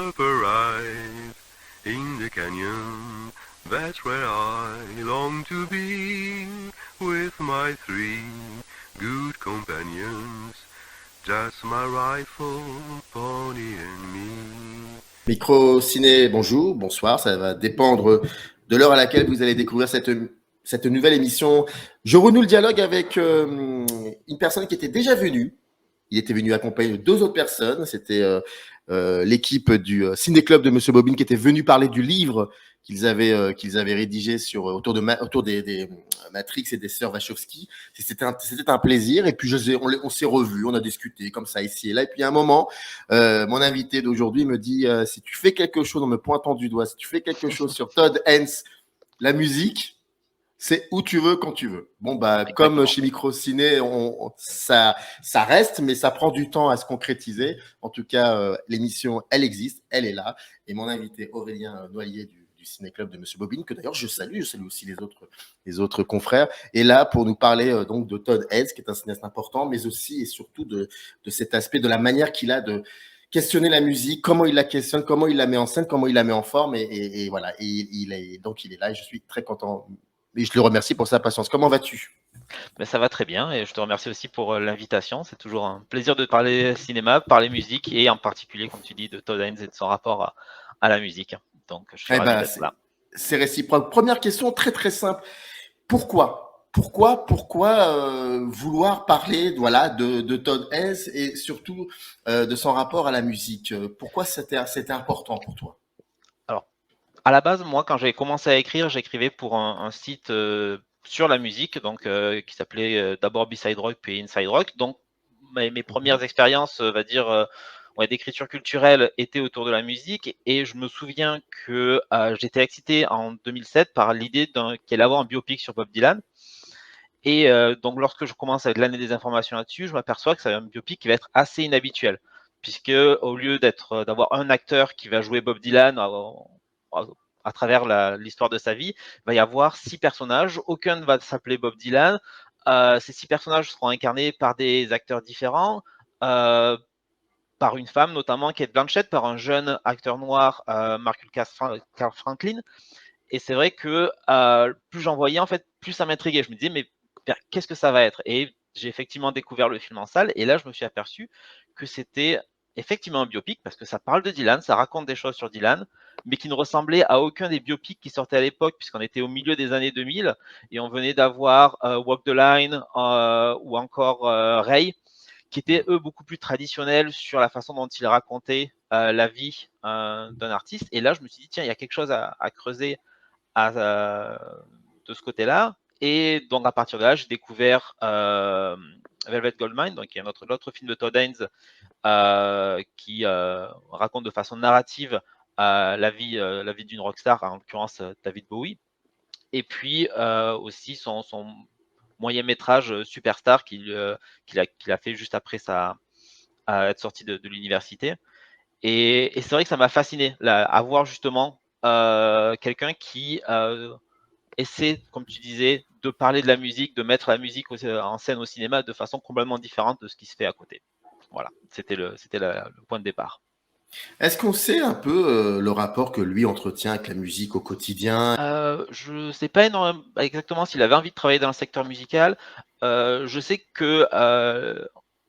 up arrive in the canyon. That's where I long to be with my three good companions. Just my rifle, pony and me. Micro Ciné, bonjour, bonsoir, ça va dépendre de l'heure à laquelle vous allez découvrir cette nouvelle émission. Je renoue le dialogue avec une personne qui était déjà venue. Il était venu accompagné de deux autres personnes. C'était l'équipe du Ciné-Club de Monsieur Bobine qui était venu parler du livre qu'ils avaient rédigé autour des Matrix et des sœurs Wachowski. C'était un plaisir. Et puis on s'est revus, on a discuté comme ça ici et là. Et puis à un moment, mon invité d'aujourd'hui me dit si tu fais quelque chose, en me pointant du doigt, si tu fais quelque chose sur Todd Haynes, la musique, c'est où tu veux, quand tu veux. Bon, bah, comme Exactement. chez Microciné, ça reste, mais ça prend du temps à se concrétiser. En tout cas, l'émission, elle existe, elle est là. Et mon invité, Aurélien Noyer du Ciné-Club de Monsieur Bobine, que d'ailleurs je salue aussi les autres confrères, est là pour nous parler donc de Todd Haynes, qui est un cinéaste important, mais aussi et surtout de cet aspect, de la manière qu'il a de questionner la musique, comment il la questionne, comment il la met en scène, comment il la met en forme, et voilà. Et il est là, et je suis très content. Et je le remercie pour sa patience. Comment vas-tu? Mais ça va très bien et je te remercie aussi pour l'invitation. C'est toujours un plaisir de parler cinéma, parler musique et en particulier, comme tu dis, de Todd Haynes et de son rapport à la musique. Donc, je suis Eh ravi ben, d'être là. c'est réciproque. Première question très très simple. Pourquoi vouloir parler voilà, de Todd Haynes et surtout de son rapport à la musique? Pourquoi c'était important pour toi? Alors, à la base, moi, quand j'ai commencé à écrire, j'écrivais pour un site sur la musique, donc qui s'appelait d'abord B-Side Rock puis Inside Rock. Donc, mes premières expériences, va dire, ouais, d'écriture culturelle étaient autour de la musique. Et je me souviens que j'étais excité en 2007 par l'idée qu'il allait avoir un biopic sur Bob Dylan. Et donc, lorsque je commence à glaner des informations là-dessus, je m'aperçois que c'est un biopic qui va être assez inhabituel, puisque au lieu d'avoir un acteur qui va jouer Bob Dylan à travers l'histoire de sa vie, il va y avoir 6 personnages, aucun ne va s'appeler Bob Dylan. Ces 6 personnages seront incarnés par des acteurs différents, par une femme notamment, Kate Blanchett, par un jeune acteur noir, Marcus Carl Franklin. Et c'est vrai que plus j'en voyais, en fait, plus ça m'intriguait. Je me disais, mais qu'est-ce que ça va être? Et j'ai effectivement découvert le film en salle, et là, je me suis aperçu que c'était effectivement un biopic, parce que ça parle de Dylan, ça raconte des choses sur Dylan, mais qui ne ressemblait à aucun des biopics qui sortaient à l'époque, puisqu'on était au milieu des années 2000, et on venait d'avoir Walk the Line ou encore Ray, qui étaient eux beaucoup plus traditionnels sur la façon dont ils racontaient la vie d'un artiste. Et là, je me suis dit, tiens, il y a quelque chose à creuser de ce côté-là. Et donc, à partir de là, j'ai découvert Velvet Goldmine, donc qui est l'autre film de Todd Haynes qui raconte de façon narrative la vie d'une rockstar, en l'occurrence David Bowie. Et puis aussi son moyen métrage Superstar qu'il a fait juste après être sorti de l'université. Et c'est vrai que ça m'a fasciné, à voir justement quelqu'un qui essaie, comme tu disais, de parler de la musique, de mettre la musique en scène au cinéma de façon complètement différente de ce qui se fait à côté. Voilà, c'était le point de départ. Est-ce qu'on sait un peu le rapport que lui entretient avec la musique au quotidien? Je ne sais pas exactement s'il avait envie de travailler dans le secteur musical. Je sais que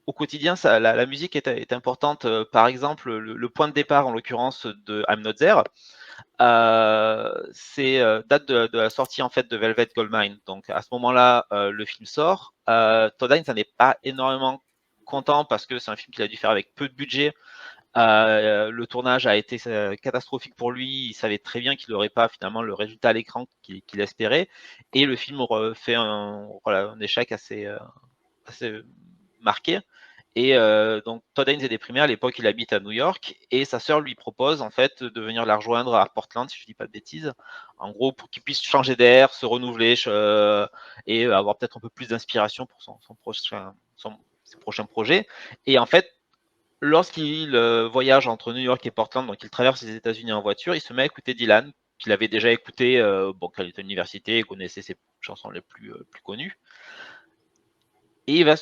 au quotidien, la musique est importante. Par exemple, le point de départ, en l'occurrence de I'm Not There, c'est date de la sortie en fait de Velvet Goldmine. Donc à ce moment-là, le film sort. Todd Haynes n'en est pas énormément content parce que c'est un film qu'il a dû faire avec peu de budget. Le tournage a été catastrophique pour lui. Il savait très bien qu'il n'aurait pas finalement le résultat à l'écran qu'il espérait. Et le film fait un échec assez marqué. Et donc Todd Haynes est déprimé. À l'époque, il habite à New York et sa sœur lui propose en fait de venir la rejoindre à Portland, si je dis pas de bêtises. En gros, pour qu'il puisse changer d'air, se renouveler et avoir peut-être un peu plus d'inspiration pour ses prochains projets. Et en fait, lorsqu'il voyage entre New York et Portland, donc il traverse les États-Unis en voiture, il se met à écouter Dylan, qu'il avait déjà écouté quand il était à l'université et connaissait ses chansons les plus connues. Et il va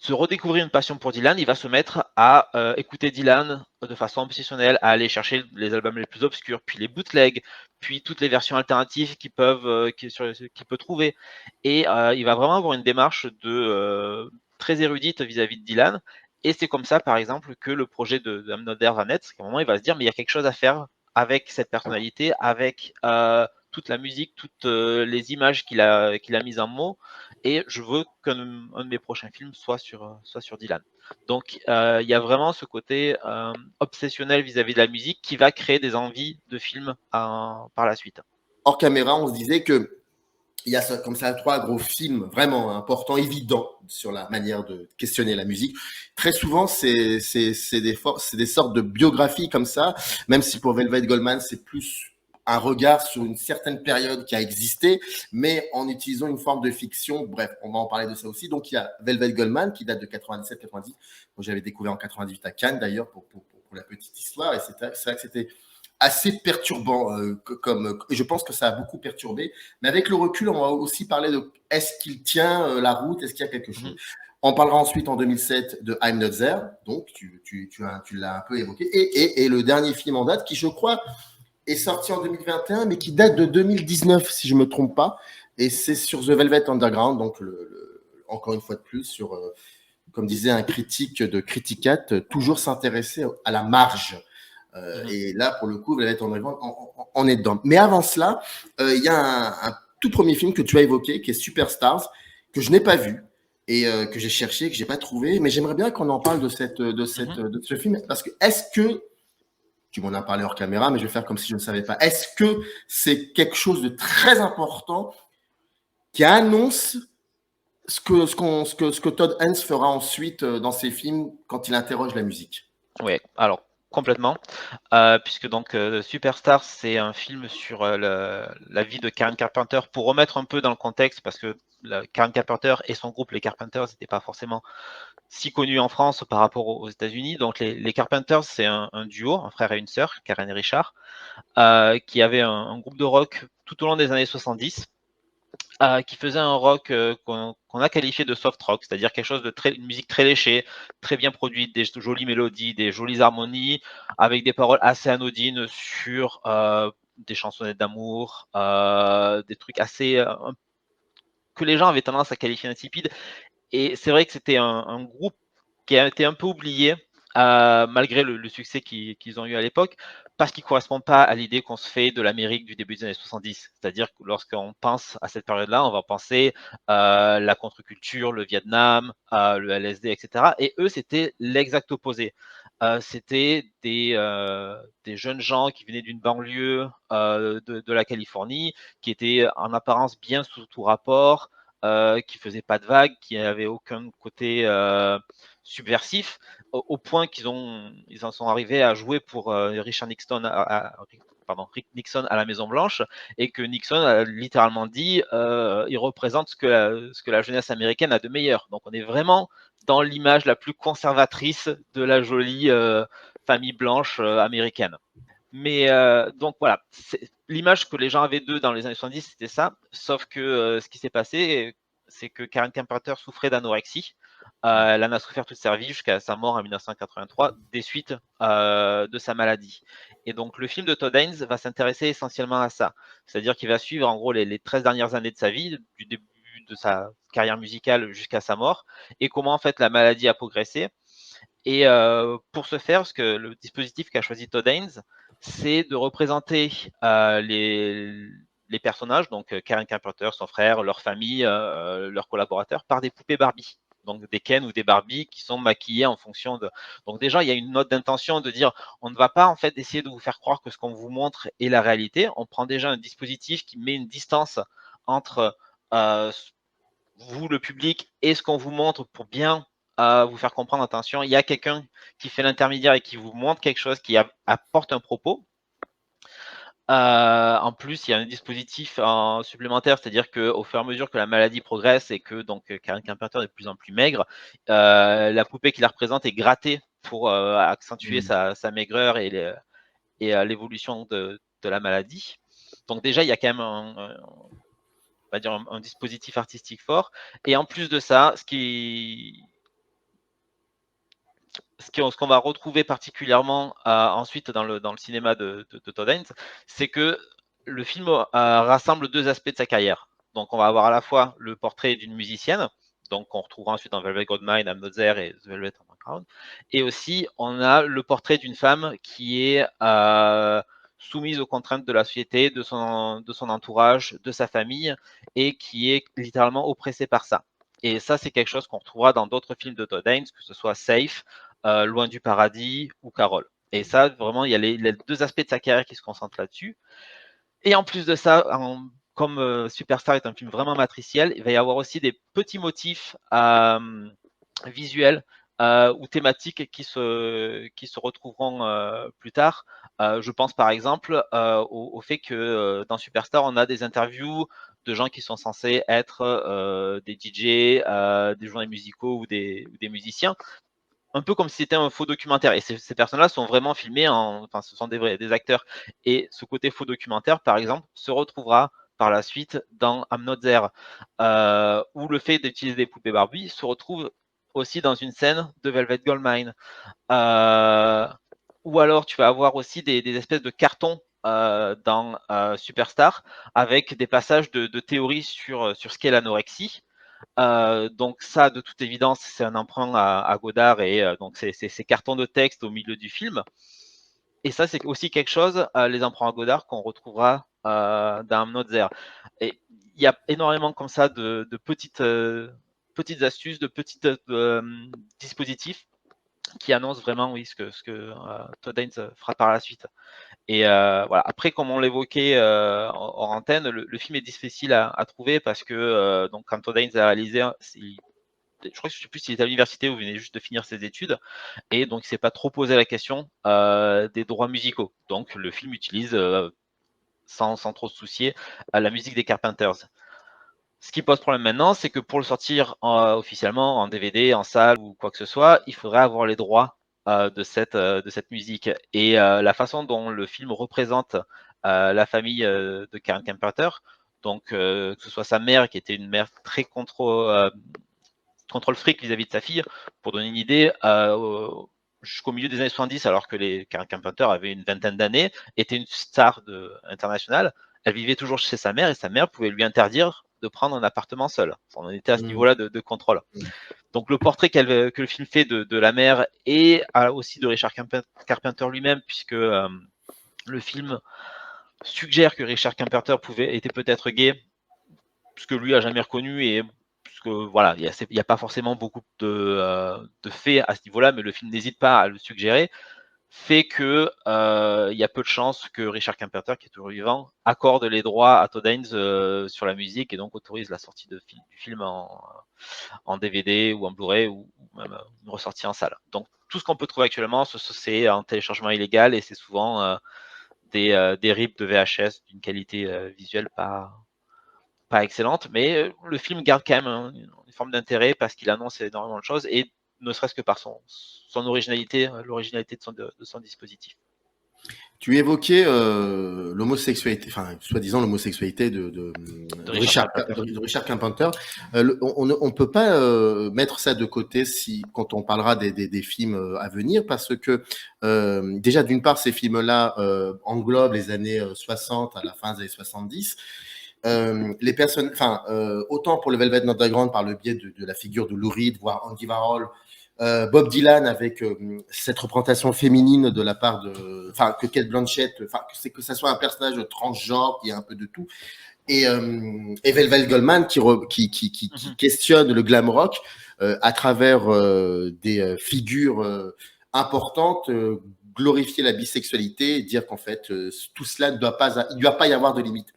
se redécouvrir une passion pour Dylan, il va se mettre à écouter Dylan de façon obsessionnelle, à aller chercher les albums les plus obscurs, puis les bootlegs, puis toutes les versions alternatives qu'il peut trouver. Et il va vraiment avoir une démarche très érudite vis-à-vis de Dylan. Et c'est comme ça, par exemple, que le projet de I'm Not There va naître. À un moment, il va se dire, mais il y a quelque chose à faire avec cette personnalité, avec toute la musique, toutes les images qu'il a mises en mots, et je veux qu'un de mes prochains films soit sur Dylan. Donc il y a vraiment ce côté obsessionnel vis-à-vis de la musique qui va créer des envies de films par la suite. Hors caméra, on se disait que il y a comme ça 3 gros films vraiment importants, évidents sur la manière de questionner la musique. Très souvent, c'est des sortes de biographies comme ça, même si pour Velvet Goldman, c'est plus un regard sur une certaine période qui a existé, mais en utilisant une forme de fiction. Bref, on va en parler de ça aussi. Donc, il y a Velvet Goldman qui date de 97-98. Moi, j'avais découvert en 98 à Cannes, d'ailleurs, pour la petite histoire. Et c'est vrai que c'était assez perturbant, et je pense que ça a beaucoup perturbé. Mais avec le recul, on va aussi parler de est-ce qu'il tient la route, est-ce qu'il y a quelque chose. On parlera ensuite en 2007 de I'm Not There, donc tu l'as un peu évoqué, et le dernier film en date qui, je crois, est sorti en 2021, mais qui date de 2019, si je ne me trompe pas, et c'est sur The Velvet Underground, donc encore une fois de plus, sur, comme disait un critique de Criticat, toujours s'intéresser à la marge. Et là, pour le coup, Velvet Underground, on est dedans. Mais avant cela, il y a un tout premier film que tu as évoqué, qui est Superstars, que je n'ai pas vu et que j'ai cherché, que j'ai pas trouvé. Mais j'aimerais bien qu'on en parle de ce film, parce que est-ce que tu m'en as parlé hors caméra, mais je vais faire comme si je ne savais pas. Est-ce que c'est quelque chose de très important qui annonce ce que Todd Haynes fera ensuite dans ses films quand il interroge la musique? Oui, alors complètement, puisque donc Superstar, c'est un film sur la vie de Karen Carpenter. Pour remettre un peu dans le contexte, parce que Karen Carpenter et son groupe, les Carpenters, n'étaient pas forcément si connus en France par rapport aux États-Unis. Donc les Carpenters, c'est un duo, un frère et une sœur, Karen et Richard, qui avaient un groupe de rock tout au long des années 70. Qui faisait un rock qu'on a qualifié de soft rock, c'est-à-dire quelque chose de une musique très léchée, très bien produite, des jolies mélodies, des jolies harmonies, avec des paroles assez anodines sur des chansonnettes d'amour, des trucs assez que les gens avaient tendance à qualifier d'insipides. Et c'est vrai que c'était un groupe qui a été un peu oublié, malgré le succès qu'ils ont eu à l'époque, parce qu'il ne correspond pas à l'idée qu'on se fait de l'Amérique du début des années 70. C'est-à-dire que lorsqu'on pense à cette période-là, on va penser la contre-culture, le Vietnam, le LSD, etc. Et eux, c'était l'exact opposé. C'était des jeunes gens qui venaient d'une banlieue de la Californie, qui étaient en apparence bien sous tout rapport, qui faisaient pas de vagues, qui n'avaient aucun côté subversif, au point qu'ils en sont arrivés à jouer pour Richard Nixon, Rick Nixon à la Maison Blanche, et que Nixon a littéralement dit il représente ce que la jeunesse américaine a de meilleur. Donc on est vraiment dans l'image la plus conservatrice de la jolie famille blanche américaine. Mais donc voilà, l'image que les gens avaient d'eux dans les années 70, c'était ça. Sauf que ce qui s'est passé, c'est que Karen Carpenter souffrait d'anorexie. Elle en a souffert toute sa vie jusqu'à sa mort en 1983 des suites de sa maladie. Et donc le film de Todd Haynes va s'intéresser essentiellement à ça. C'est-à-dire qu'il va suivre en gros les 13 dernières années de sa vie, du début de sa carrière musicale jusqu'à sa mort, et comment en fait la maladie a progressé. Et pour ce faire, ce que le dispositif qu'a choisi Todd Haynes, c'est de représenter les personnages, donc Karen Carpenter, son frère, leur famille, leurs collaborateurs, par des poupées Barbie. Donc des Ken ou des Barbie qui sont maquillées en fonction de. Donc déjà, il y a une note d'intention de dire on ne va pas en fait essayer de vous faire croire que ce qu'on vous montre est la réalité. On prend déjà un dispositif qui met une distance entre vous, le public, et ce qu'on vous montre pour bien vous faire comprendre, attention, il y a quelqu'un qui fait l'intermédiaire et qui vous montre quelque chose, qui apporte un propos. En plus, il y a un dispositif supplémentaire, c'est-à-dire qu'au fur et à mesure que la maladie progresse et que donc Karen Carpenter est de plus en plus maigre, la poupée qui la représente est grattée pour accentuer sa maigreur et l'évolution de la maladie. Donc déjà, il y a quand même on va dire un dispositif artistique fort. Et en plus de ça, ce qui ce qu'on va retrouver particulièrement ensuite dans le cinéma de Todd Haynes, c'est que le film rassemble deux aspects de sa carrière. Donc on va avoir à la fois le portrait d'une musicienne, donc on retrouvera ensuite dans Velvet Goldmine, I'm Not There et The Velvet Underground, et aussi on a le portrait d'une femme qui est soumise aux contraintes de la société, de son entourage, de sa famille, et qui est littéralement oppressée par ça. Et ça, c'est quelque chose qu'on retrouvera dans d'autres films de Todd Haynes, que ce soit Safe, Loin du paradis ou Carole. Et ça, vraiment, il y a les deux aspects de sa carrière qui se concentrent là-dessus. Et en plus de ça, comme Superstar est un film vraiment matriciel, il va y avoir aussi des petits motifs visuels ou thématiques qui se retrouveront plus tard. Je pense par exemple au fait que dans Superstar, on a des interviews de gens qui sont censés être des DJ, des journalistes musicaux ou des musiciens, un peu comme si c'était un faux documentaire. Et ces personnes-là sont vraiment filmées, enfin, ce sont des acteurs. Et ce côté faux documentaire, par exemple, se retrouvera par la suite dans I'm Not There, où le fait d'utiliser des poupées Barbie se retrouve aussi dans une scène de Velvet Goldmine. Ou alors, tu vas avoir aussi des espèces de cartons dans Superstar avec des passages de théories sur ce qu'est l'anorexie. Donc ça, de toute évidence, c'est un emprunt à Godard et donc c'est ces cartons de texte au milieu du film. Et ça, c'est aussi quelque chose, les emprunts à Godard, qu'on retrouvera dans I'm Not There. Et il y a énormément comme ça de petites astuces, de petits dispositifs qui annoncent vraiment, oui, ce que Todd Haynes fera par la suite. Et voilà. Après, comme on l'évoquait hors antenne, le film est difficile à trouver parce que donc quand Todd Haynes a réalisé, je crois que je sais plus s'il était à l'université ou venait juste de finir ses études, et donc il s'est pas trop posé la question des droits musicaux. Donc le film utilise sans trop se soucier la musique des Carpenters. Ce qui pose problème maintenant, c'est que pour le sortir officiellement en DVD, en salle ou quoi que ce soit, il faudrait avoir les droits de cette musique. Et la façon dont le film représente la famille de Karen Carpenter, donc que ce soit sa mère qui était une mère très contrôle fric vis-à-vis de sa fille, pour donner une idée, jusqu'au milieu des années 70, alors que les Karen Carpenter avaient une vingtaine d'années, était une star internationale, elle vivait toujours chez sa mère et sa mère pouvait lui interdire de prendre un appartement seul. On était à ce niveau-là de contrôle. Donc le portrait que le film fait de la mère et aussi de Richard Carpenter lui-même, puisque le film suggère que Richard Carpenter était peut-être gay, ce que lui a jamais reconnu, et parce que voilà, il n'y a pas forcément beaucoup de faits à ce niveau-là, mais le film n'hésite pas à le suggérer, fait que il y a peu de chances que Richard Carpenter, qui est toujours vivant, accorde les droits à Todd Haynes sur la musique et donc autorise la sortie du film en DVD ou en Blu-ray ou même une ressortie en salle. Donc tout ce qu'on peut trouver actuellement, c'est un téléchargement illégal et c'est souvent des rips de VHS d'une qualité visuelle pas excellente, mais le film garde quand même une forme d'intérêt parce qu'il annonce énormément de choses et ne serait-ce que par son originalité, l'originalité de son dispositif. Tu évoquais l'homosexualité, enfin, soi-disant l'homosexualité de Richard Carpenter. On ne peut pas mettre ça de côté quand on parlera des films à venir, parce que déjà, d'une part, ces films-là englobent les années 60 à la fin des années 70. Les personnes, enfin, autant pour le Velvet Underground par le biais de la figure de Lou Reed, voire Andy Warhol, Bob Dylan avec cette représentation féminine de la part enfin, que Cate Blanchett, enfin, que ça soit un personnage transgenre qui a un peu de tout, et Velvet Goldmine qui questionne le glam rock à travers des figures importantes, glorifier la bisexualité et dire qu'en fait tout cela il ne doit pas y avoir de limite.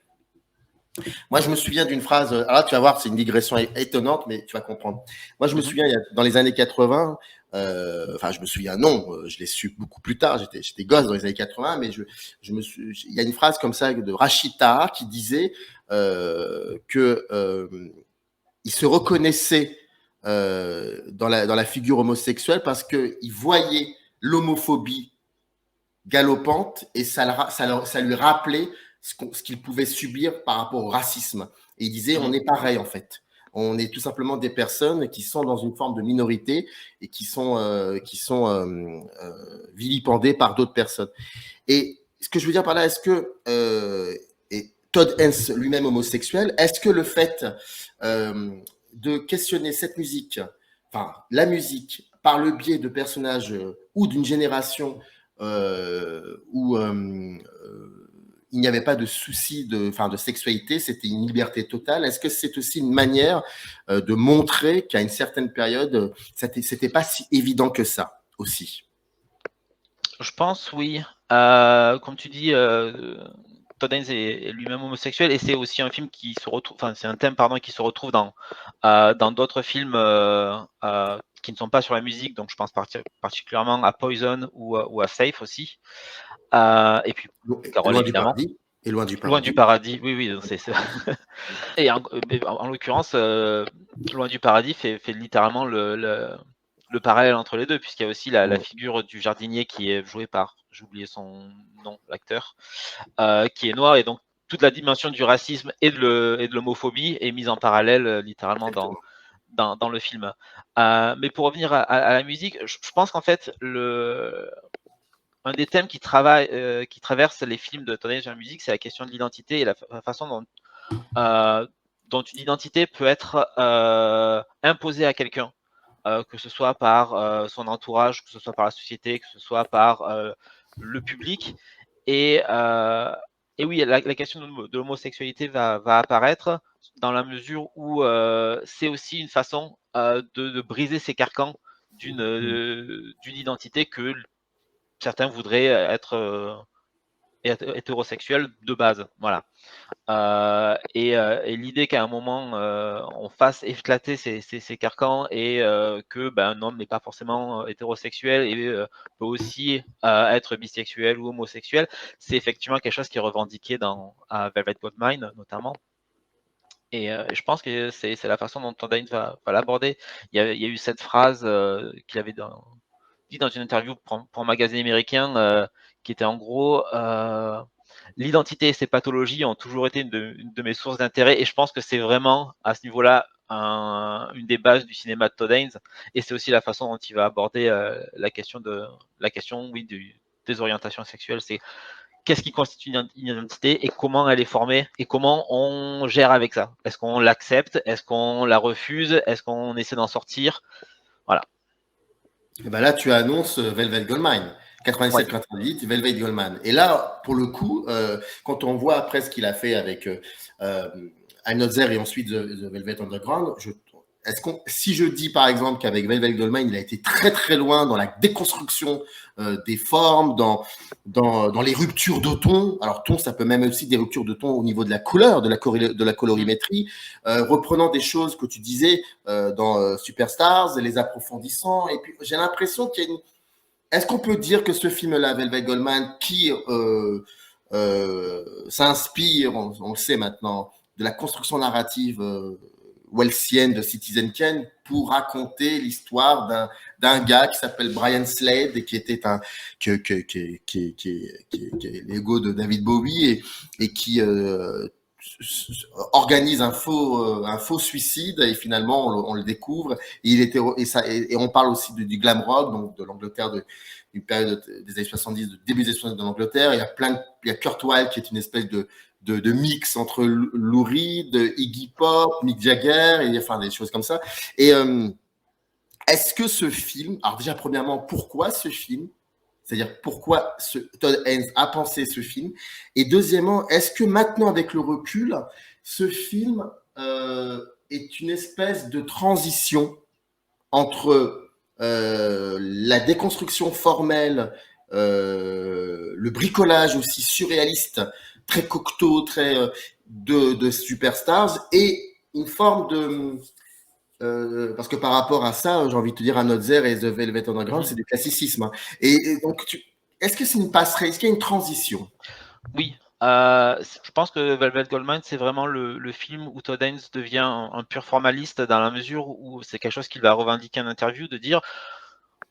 Moi, je me souviens d'une phrase, alors tu vas voir, c'est une digression étonnante, mais tu vas comprendre. Moi, je me souviens, dans les années 80, enfin, je me souviens, non, je l'ai su beaucoup plus tard, j'étais gosse dans les années 80, mais il y a une phrase comme ça de Rachid Taha qui disait que il se reconnaissait dans la figure homosexuelle parce qu'il voyait l'homophobie galopante et ça lui rappelait ce qu'il pouvait subir par rapport au racisme. Et il disait, on est pareil en fait. On est tout simplement des personnes qui sont dans une forme de minorité et qui sont vilipendées par d'autres personnes. Et ce que je veux dire par là, est-ce que et Todd Haynes lui-même homosexuel, est-ce que le fait de questionner cette musique, enfin la musique, par le biais de personnages ou d'une génération où il n'y avait pas de souci de sexualité, c'était une liberté totale. Est-ce que c'est aussi une manière de montrer qu'à une certaine période, c'était pas si évident que ça aussi? Je pense, oui. Comme tu dis, Todd Haynes est lui-même homosexuel et c'est aussi un film qui se retrouve, enfin c'est un thème pardon qui se retrouve dans d'autres films qui ne sont pas sur la musique. Donc je pense particulièrement à Poison ou à Safe aussi. Et puis Carole Loin du évidemment. paradis. Et loin du Loin du paradis. paradis, oui, oui, c'est et en l'occurrence, Loin du paradis fait littéralement le parallèle entre les deux, puisqu'il y a aussi la figure du jardinier qui est joué par, j'ai oublié son nom, l'acteur, qui est noir, et donc toute la dimension du racisme et de l'homophobie est mise en parallèle littéralement dans le film. Mais pour revenir à la musique, je pense qu'en fait, un des thèmes qui traverse les films de Todd Haynes en musique, c'est la question de l'identité et la façon dont une identité peut être imposée à quelqu'un, que ce soit par son entourage, que ce soit par la société, que ce soit par le public. Et, oui, la question de l'homosexualité va apparaître dans la mesure où c'est aussi une façon de briser ces carcans d'une identité que certains voudraient être hétérosexuels de base. Voilà. Et l'idée qu'à un moment on fasse éclater ces carcans et que un homme n'est pas forcément hétérosexuel et peut aussi être bisexuel ou homosexuel, c'est effectivement quelque chose qui est revendiqué dans Velvet Goldmine notamment. Et je pense que c'est la façon dont Todd Haynes va l'aborder. Il y a eu cette phrase qu'il avait dit dans une interview pour un magazine américain qui était en gros l'identité et ses pathologies ont toujours été une de mes sources d'intérêt, et je pense que c'est vraiment à ce niveau-là une des bases du cinéma de Todd Haynes, et c'est aussi la façon dont il va aborder la question oui, des orientations sexuelles. C'est qu'est-ce qui constitue une identité et comment elle est formée et comment on gère avec ça. Est-ce qu'on l'accepte? Est-ce qu'on la refuse? Est-ce qu'on essaie d'en sortir? Voilà. Et ben là, tu annonces Velvet Goldmine. 87-88, Velvet Goldmine. Et là, pour le coup, quand on voit après ce qu'il a fait avec I'm Not There et ensuite The Velvet Underground, si je dis par exemple qu'avec Velvet Goldmine, il a été très très loin dans la déconstruction des formes, dans les ruptures de ton. Alors ton, ça peut même aussi des ruptures de ton au niveau de la couleur, de la colorimétrie, reprenant des choses que tu disais dans Superstars, les approfondissant. Et puis j'ai l'impression qu'il y a une... Est-ce qu'on peut dire que ce film-là, Velvet Goldmine, qui s'inspire, on le sait maintenant, de la construction narrative welsienne de Citizen Kane pour raconter l'histoire d'un gars qui s'appelle Brian Slade et qui était qui est l'ego de David Bowie et qui organise un faux suicide et finalement on le découvre et on parle aussi du glam rock, donc de l'Angleterre d'une période des années 70, début des années 70 de l'Angleterre. Il y a Kurt Weill qui est une espèce de mix entre Lou Reed, Iggy Pop, Mick Jagger, et enfin des choses comme ça. Et est-ce que ce film, alors déjà premièrement, pourquoi ce film? C'est-à-dire pourquoi Todd Haynes a pensé ce film? Et deuxièmement, est-ce que maintenant avec le recul, ce film est une espèce de transition entre la déconstruction formelle, le bricolage aussi surréaliste, très cocteau, très de Superstars, et une forme de... parce que par rapport à ça, j'ai envie de te dire, I'm Not There et The Velvet Underground, c'est du classicisme. Et donc, est-ce que c'est une passerelle? Est-ce qu'il y a une transition? Oui. Je pense que Velvet Goldmine, c'est vraiment le film où Todd Haynes devient un pur formaliste, dans la mesure où c'est quelque chose qu'il va revendiquer en interview, de dire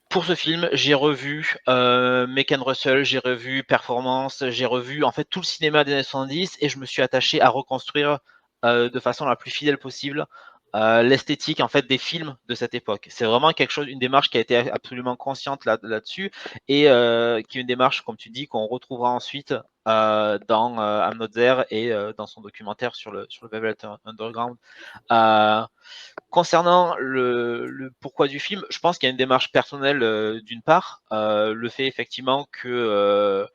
pour ce film, j'ai revu Megan Russell, j'ai revu Performance, j'ai revu en fait tout le cinéma des années 70 et je me suis attaché à reconstruire de façon la plus fidèle possible l'esthétique en fait des films de cette époque. C'est vraiment quelque chose, une démarche qui a été absolument consciente là-dessus et qui est une démarche, comme tu dis, qu'on retrouvera ensuite dans Amnotzer et dans son documentaire sur le Velvet Underground. Concernant le pourquoi du film, je pense qu'il y a une démarche personnelle d'une part, le fait effectivement que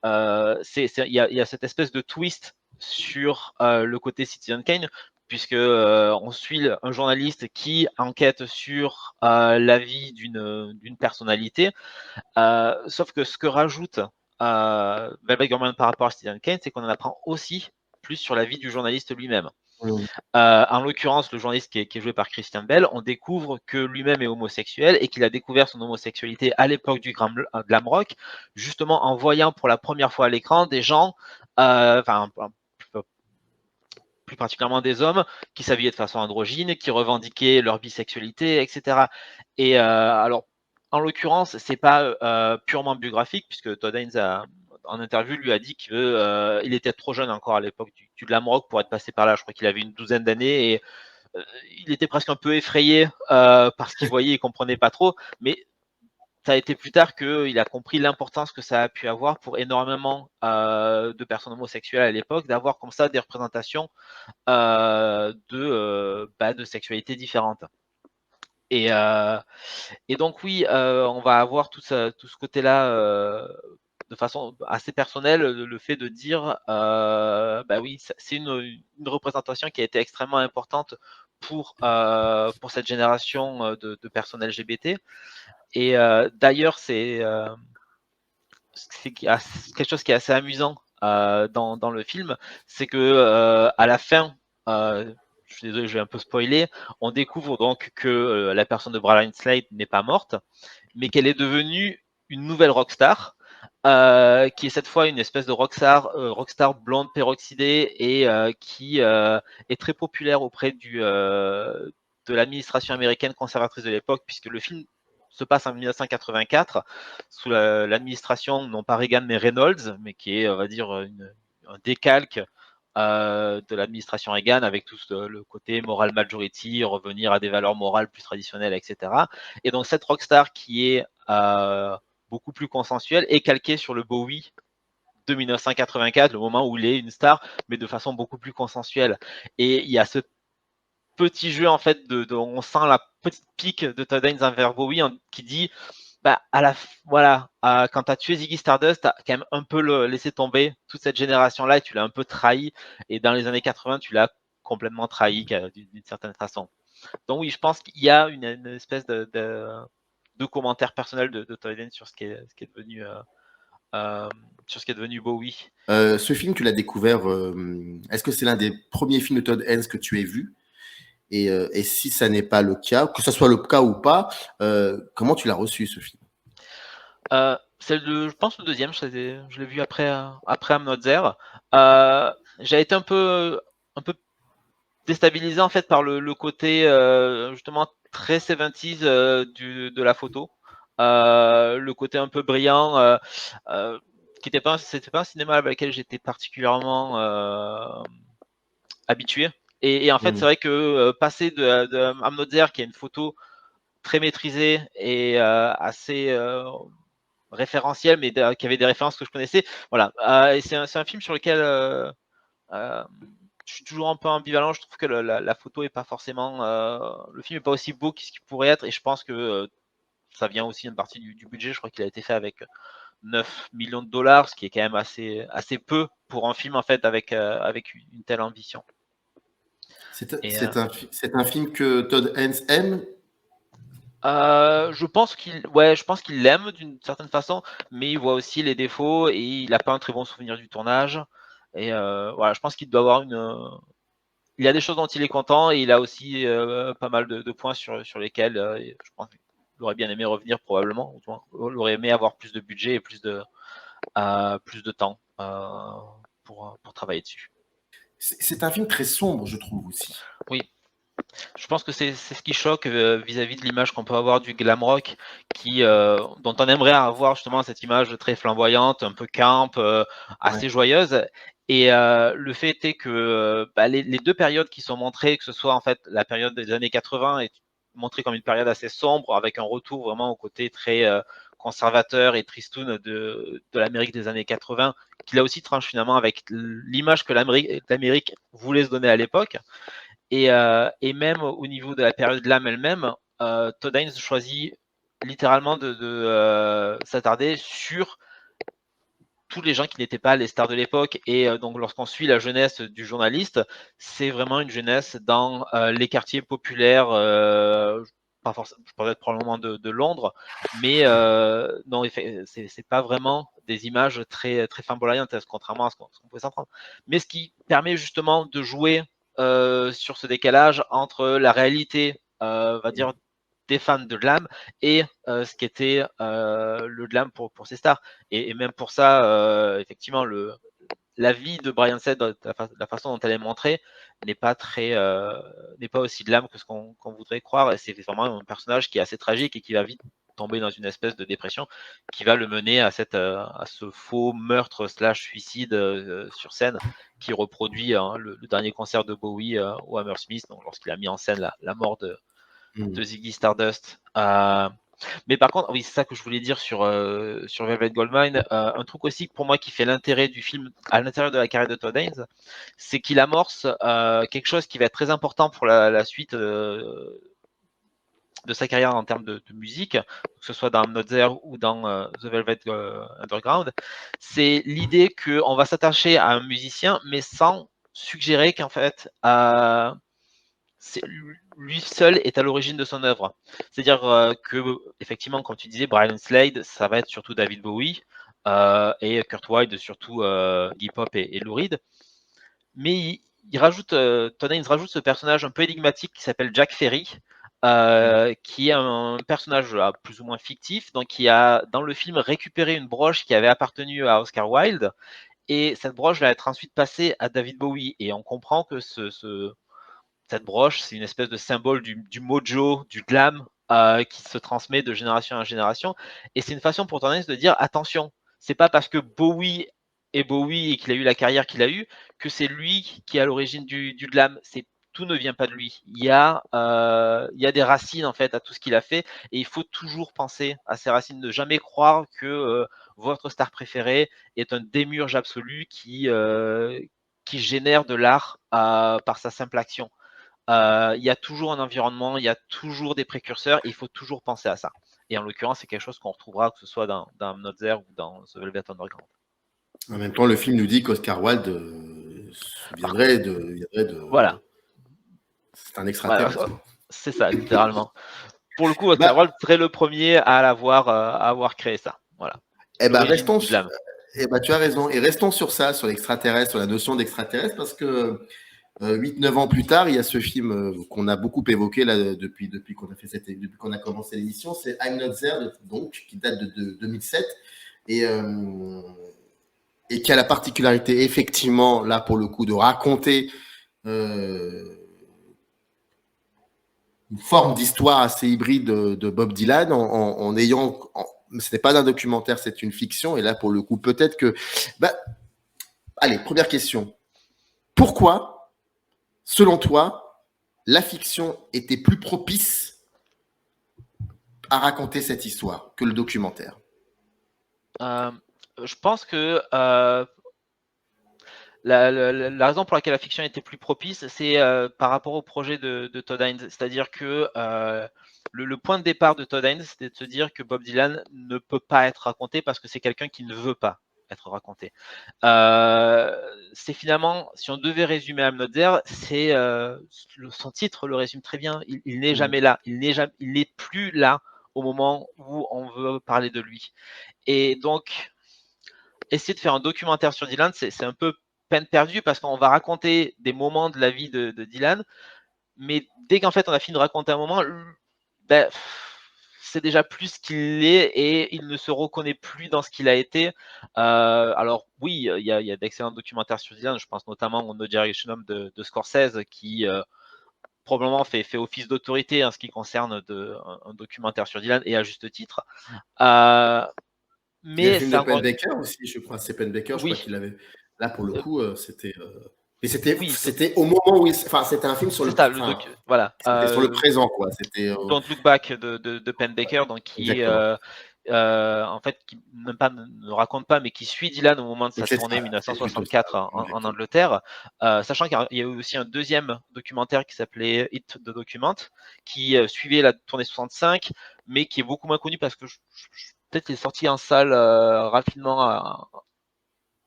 il y a cette espèce de twist sur le côté Citizen Kane, puisque on suit un journaliste qui enquête sur la vie d'une personnalité. Sauf que ce que rajoute Velvet Gourmand par rapport à Citizen Kane, c'est qu'on en apprend aussi plus sur la vie du journaliste lui-même. Mmh. En l'occurrence, le journaliste qui est joué par Christian Bell, on découvre que lui-même est homosexuel et qu'il a découvert son homosexualité à l'époque du glam rock, justement en voyant pour la première fois à l'écran des gens, enfin plus particulièrement des hommes, qui s'habillaient de façon androgyne, qui revendiquaient leur bisexualité, etc. Et alors, en l'occurrence, c'est pas purement biographique, puisque Todd Haynes en interview lui a dit qu'il était trop jeune encore à l'époque du glam rock pour être passé par là. Je crois qu'il avait une douzaine d'années et il était presque un peu effrayé par ce qu'il voyait, il comprenait pas trop. Mais ça a été plus tard qu'il a compris l'importance que ça a pu avoir pour énormément de personnes homosexuelles à l'époque, d'avoir comme ça des représentations de sexualités différentes. Et, euh, et donc oui, on va avoir tout ce côté-là de façon assez personnelle, le fait de dire, bah oui, c'est une représentation qui a été extrêmement importante pour cette génération de personnes LGBT. Et d'ailleurs, c'est quelque chose qui est assez amusant dans le film, c'est que à la fin, je suis désolé, je vais un peu spoiler, on découvre donc que la personne de Brian Slade n'est pas morte, mais qu'elle est devenue une nouvelle rockstar, qui est cette fois une espèce de rockstar blonde peroxydée et qui est très populaire auprès de l'administration américaine conservatrice de l'époque, puisque le film se passe en 1984 sous l'administration non pas Reagan mais Reynolds, mais qui est on va dire un décalque de l'administration Reagan avec tout le côté moral majority, revenir à des valeurs morales plus traditionnelles, etc. Et donc cette rockstar qui est beaucoup plus consensuelle est calquée sur le Bowie de 1984, le moment où il est une star, mais de façon beaucoup plus consensuelle. Et il y a ce petit jeu en fait on sent la petite pique de Todd Haynes envers Bowie qui dit bah voilà, quand t'as tué Ziggy Stardust, t'as quand même un peu laissé tomber toute cette génération-là et tu l'as un peu trahi. Et dans les années 80, tu l'as complètement trahi d'une certaine façon. Donc oui, je pense qu'il y a une espèce de commentaire personnel de Todd Haynes sur ce qui est devenu sur ce qui est devenu Bowie. Ce film, tu l'as découvert. Est-ce que c'est l'un des premiers films de Todd Haynes que tu aies vu? Et si ça n'est pas le cas, que ce soit le cas ou pas, comment tu l'as reçu ce film? Je pense le deuxième, je l'ai vu après Amnotzer. J'ai été un peu déstabilisé en fait par le côté justement très 70s de la photo, le côté un peu brillant, qui c'était pas un cinéma avec lequel j'étais particulièrement habitué. Et en fait, c'est vrai que passer de Amnotzer, qui a une photo très maîtrisée et assez référentielle, mais qui avait des références que je connaissais. Voilà. Et c'est un film sur lequel euh, je suis toujours un peu ambivalent. Je trouve que la photo est pas forcément. Le film est pas aussi beau qu'il pourrait être, et je pense que ça vient aussi une partie du budget. Je crois qu'il a été fait avec 9 millions de dollars, ce qui est quand même assez peu pour un film en fait avec une telle ambition. Et, C'est un film que Todd Haynes aime. je pense qu'il l'aime d'une certaine façon, mais il voit aussi les défauts et il n'a pas un très bon souvenir du tournage. Et voilà, je pense qu'il doit avoir il y a des choses dont il est content et il a aussi pas mal de points sur lesquels je pense qu'il aurait bien aimé revenir probablement. Il aurait aimé avoir plus de budget et plus de temps pour travailler dessus. C'est un film très sombre, je trouve aussi. Oui. Je pense que c'est ce qui choque vis-à-vis de l'image qu'on peut avoir du glam rock, dont on aimerait avoir justement cette image très flamboyante, un peu camp, assez joyeuse. Et le fait est que les deux périodes qui sont montrées, que ce soit en fait la période des années 80 est montrée comme une période assez sombre, avec un retour vraiment au côté très conservateur et tristoun de l'Amérique des années 80, qui là aussi tranche finalement avec l'image que l'Amérique voulait se donner à l'époque. Et même au niveau de la période glam elle-même, Todd Haynes choisit littéralement de s'attarder sur tous les gens qui n'étaient pas les stars de l'époque. Et donc, lorsqu'on suit la jeunesse du journaliste, c'est vraiment une jeunesse dans les quartiers populaires, pas forcément, peut-être probablement de Londres, mais non, c'est pas vraiment des images très, très flamboyantes, contrairement à ce qu'on pouvait s'entendre. Mais ce qui permet justement de jouer sur ce décalage entre la réalité, on va dire, des fans de glam et ce qui était le glam pour ces stars. Et même pour ça, effectivement, la vie de Brian Setz, la façon dont elle est montrée, n'est pas aussi glam que ce qu'on voudrait croire. Et c'est vraiment un personnage qui est assez tragique et qui va vite tomber dans une espèce de dépression qui va le mener à ce faux meurtre / suicide sur scène qui reproduit le dernier concert de Bowie au Hammersmith, donc lorsqu'il a mis en scène la mort de Ziggy Stardust. Mais par contre, oui, c'est ça que je voulais dire sur Velvet Goldmine. Un truc aussi pour moi qui fait l'intérêt du film à l'intérieur de la carrière de Todd Haynes, c'est qu'il amorce quelque chose qui va être très important pour la suite de sa carrière en termes de musique, que ce soit dans Notzer ou dans The Velvet Underground. C'est l'idée qu'on va s'attacher à un musicien, mais sans suggérer qu'en fait, lui seul est à l'origine de son œuvre. C'est-à-dire que, effectivement, comme tu disais, Brian Slade, ça va être surtout David Bowie, et Kurt Wilde, surtout Iggy Pop et Lou Reed. Mais il rajoute, Todd Haynes rajoute ce personnage un peu énigmatique qui s'appelle Jack Ferry, qui est un personnage plus ou moins fictif, donc qui a, dans le film, récupéré une broche qui avait appartenu à Oscar Wilde, et cette broche va être ensuite passée à David Bowie. Et on comprend que cette broche, c'est une espèce de symbole du mojo, du glam, qui se transmet de génération en génération. Et c'est une façon pour Todd Haynes de dire attention, c'est pas parce que Bowie est Bowie et qu'il a eu la carrière qu'il a eue que c'est lui qui est à l'origine du glam. Tout ne vient pas de lui. Il y a des racines en fait à tout ce qu'il a fait, et il faut toujours penser à ces racines. Ne jamais croire que votre star préférée est un démiurge absolu qui génère de l'art par sa simple action. Il y a toujours un environnement, il y a toujours des précurseurs, et il faut toujours penser à ça. Et en l'occurrence, c'est quelque chose qu'on retrouvera, que ce soit dans Notzer ou dans The Velvet Underground. En même temps, le film nous dit qu'Oscar Wilde viendrait de. Voilà. C'est un extraterrestre. C'est ça, littéralement. Pour le coup, Oscar Wilde serait le premier à avoir créé ça. Voilà. Restons sur. Tu as raison. Et restons sur ça, sur l'extraterrestre, sur la notion d'extraterrestre, parce que 8-9 ans plus tard, il y a ce film qu'on a beaucoup évoqué là, depuis qu'on a commencé l'émission, c'est I'm Not There, donc, qui date de 2007, et qui a la particularité, effectivement, là, pour le coup, de raconter une forme d'histoire assez hybride de Bob Dylan en ayant... ce n'est pas un documentaire, c'est une fiction, et là, pour le coup, peut-être que... allez, première question. Pourquoi, selon toi, la fiction était plus propice à raconter cette histoire que le documentaire? Je pense que la raison pour laquelle la fiction était plus propice, c'est par rapport au projet de Todd Haynes. C'est-à-dire que le point de départ de Todd Haynes, c'était de se dire que Bob Dylan ne peut pas être raconté parce que c'est quelqu'un qui ne veut pas être raconté. C'est finalement, si on devait résumer I'm Not There, son titre le résume très bien. Il n'est jamais là. Il n'est plus là au moment où on veut parler de lui. Et donc, essayer de faire un documentaire sur Dylan, c'est un peu peine perdue, parce qu'on va raconter des moments de la vie de Dylan, mais dès qu'en fait on a fini de raconter un moment, c'est déjà plus ce qu'il est, et il ne se reconnaît plus dans ce qu'il a été. Alors oui, il y a d'excellents documentaires sur Dylan, je pense notamment au No Direction Home de Scorsese, qui probablement fait office d'autorité en ce qui concerne un documentaire sur Dylan, et à juste titre. Euh, Il y a le mais film c'est de encore... Penn Baker aussi, je crois. C'est Penn Baker, je crois Oui, qu'il avait. Là, pour le euh, coup, c'était. Mais c'était, oui, c'était au moment où enfin, c'était un film sur c'est le, ça, enfin, voilà. c'était sur le présent, quoi. C'était Don't Look Back de Penn Baker, donc qui est exactement. en fait, qui même pas ne raconte pas, mais qui suit Dylan au moment de Et sa c'est tournée ça, c'est plutôt ça, 1964 en exactement. Angleterre, sachant qu'il y a eu aussi un deuxième documentaire qui s'appelait Hit the Document, qui suivait la tournée 65, mais qui est beaucoup moins connu parce que peut-être qu'il est sorti en salle rapidement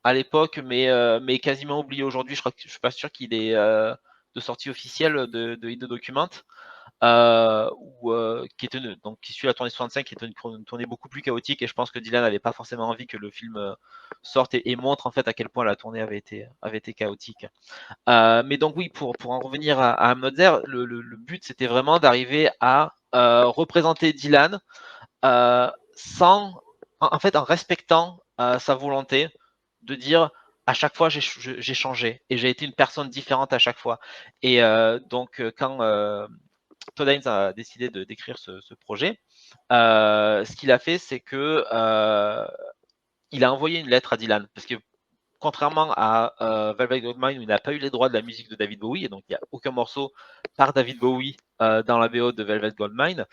à l'époque, mais quasiment oublié aujourd'hui. Je crois que je suis pas sûr qu'il est de sortie officielle de Hit the Document. Qui était donc qui suit la tournée 65, qui est une tournée beaucoup plus chaotique, et je pense que Dylan n'avait pas forcément envie que le film sorte et montre en fait à quel point la tournée avait été chaotique. Mais donc oui, pour en revenir à Amnotzer, le but c'était vraiment d'arriver à représenter Dylan sans, en fait, en respectant sa volonté de dire à chaque fois j'ai changé et j'ai été une personne différente à chaque fois. Et donc quand Todd Haynes a décidé d'écrire ce projet, ce qu'il a fait, c'est que il a envoyé une lettre à Dylan, parce que contrairement à Velvet Goldmine, où il n'a pas eu les droits de la musique de David Bowie, et donc il n'y a aucun morceau par David Bowie dans la BO de Velvet Goldmine,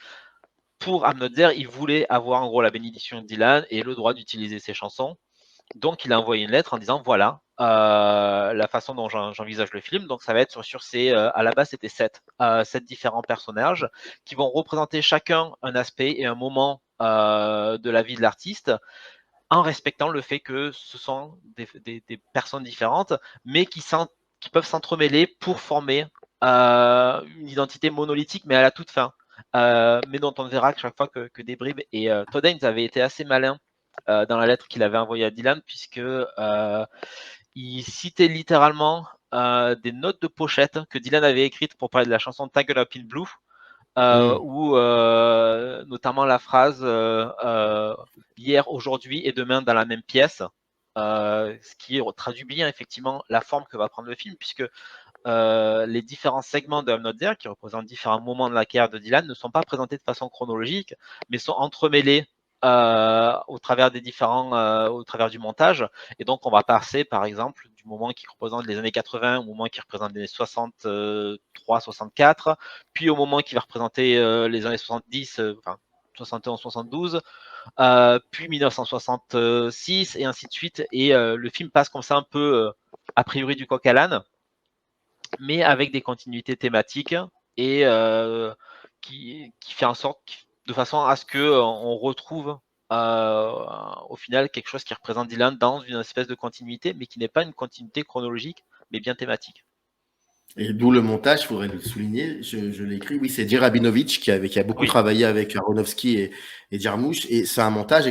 pour Amnotzer, il voulait avoir en gros la bénédiction de Dylan et le droit d'utiliser ses chansons. Donc il a envoyé une lettre en disant voilà la façon dont j'envisage le film. Donc ça va être sur ces à la base c'était sept différents personnages qui vont représenter chacun un aspect et un moment de la vie de l'artiste, en respectant le fait que ce sont des personnes différentes, mais qui peuvent s'entremêler pour former une identité monolithique, mais à la toute fin. Mais dont on ne verra que chaque fois que des bribes. Et Todd Haynes avait été assez malin dans la lettre qu'il avait envoyée à Dylan, puisque il citait littéralement des notes de pochette que Dylan avait écrites pour parler de la chanson Tangled Up in Blue, où notamment la phrase hier, aujourd'hui et demain dans la même pièce, ce qui traduit bien effectivement la forme que va prendre le film, puisque les différents segments de I'm Not There, qui représentent différents moments de la carrière de Dylan, ne sont pas présentés de façon chronologique, mais sont entremêlés au travers au travers du montage. Et donc, on va passer, par exemple, du moment qui représente les années 80 au moment qui représente les années 63, 64, puis au moment qui va représenter les années 70, enfin 71, 72, puis 1966, et ainsi de suite. Et le film passe comme ça un peu a priori du coq à l'âne, mais avec des continuités thématiques, et qui fait en sorte de façon à ce que on retrouve au final quelque chose qui représente Dylan dans une espèce de continuité, mais qui n'est pas une continuité chronologique, mais bien thématique. Et d'où le montage, il faudrait le souligner, je l'ai écrit, oui, c'est Dji Rabinovitch qui a beaucoup Oui. travaillé avec Aronofsky et Jarmusch, et c'est un montage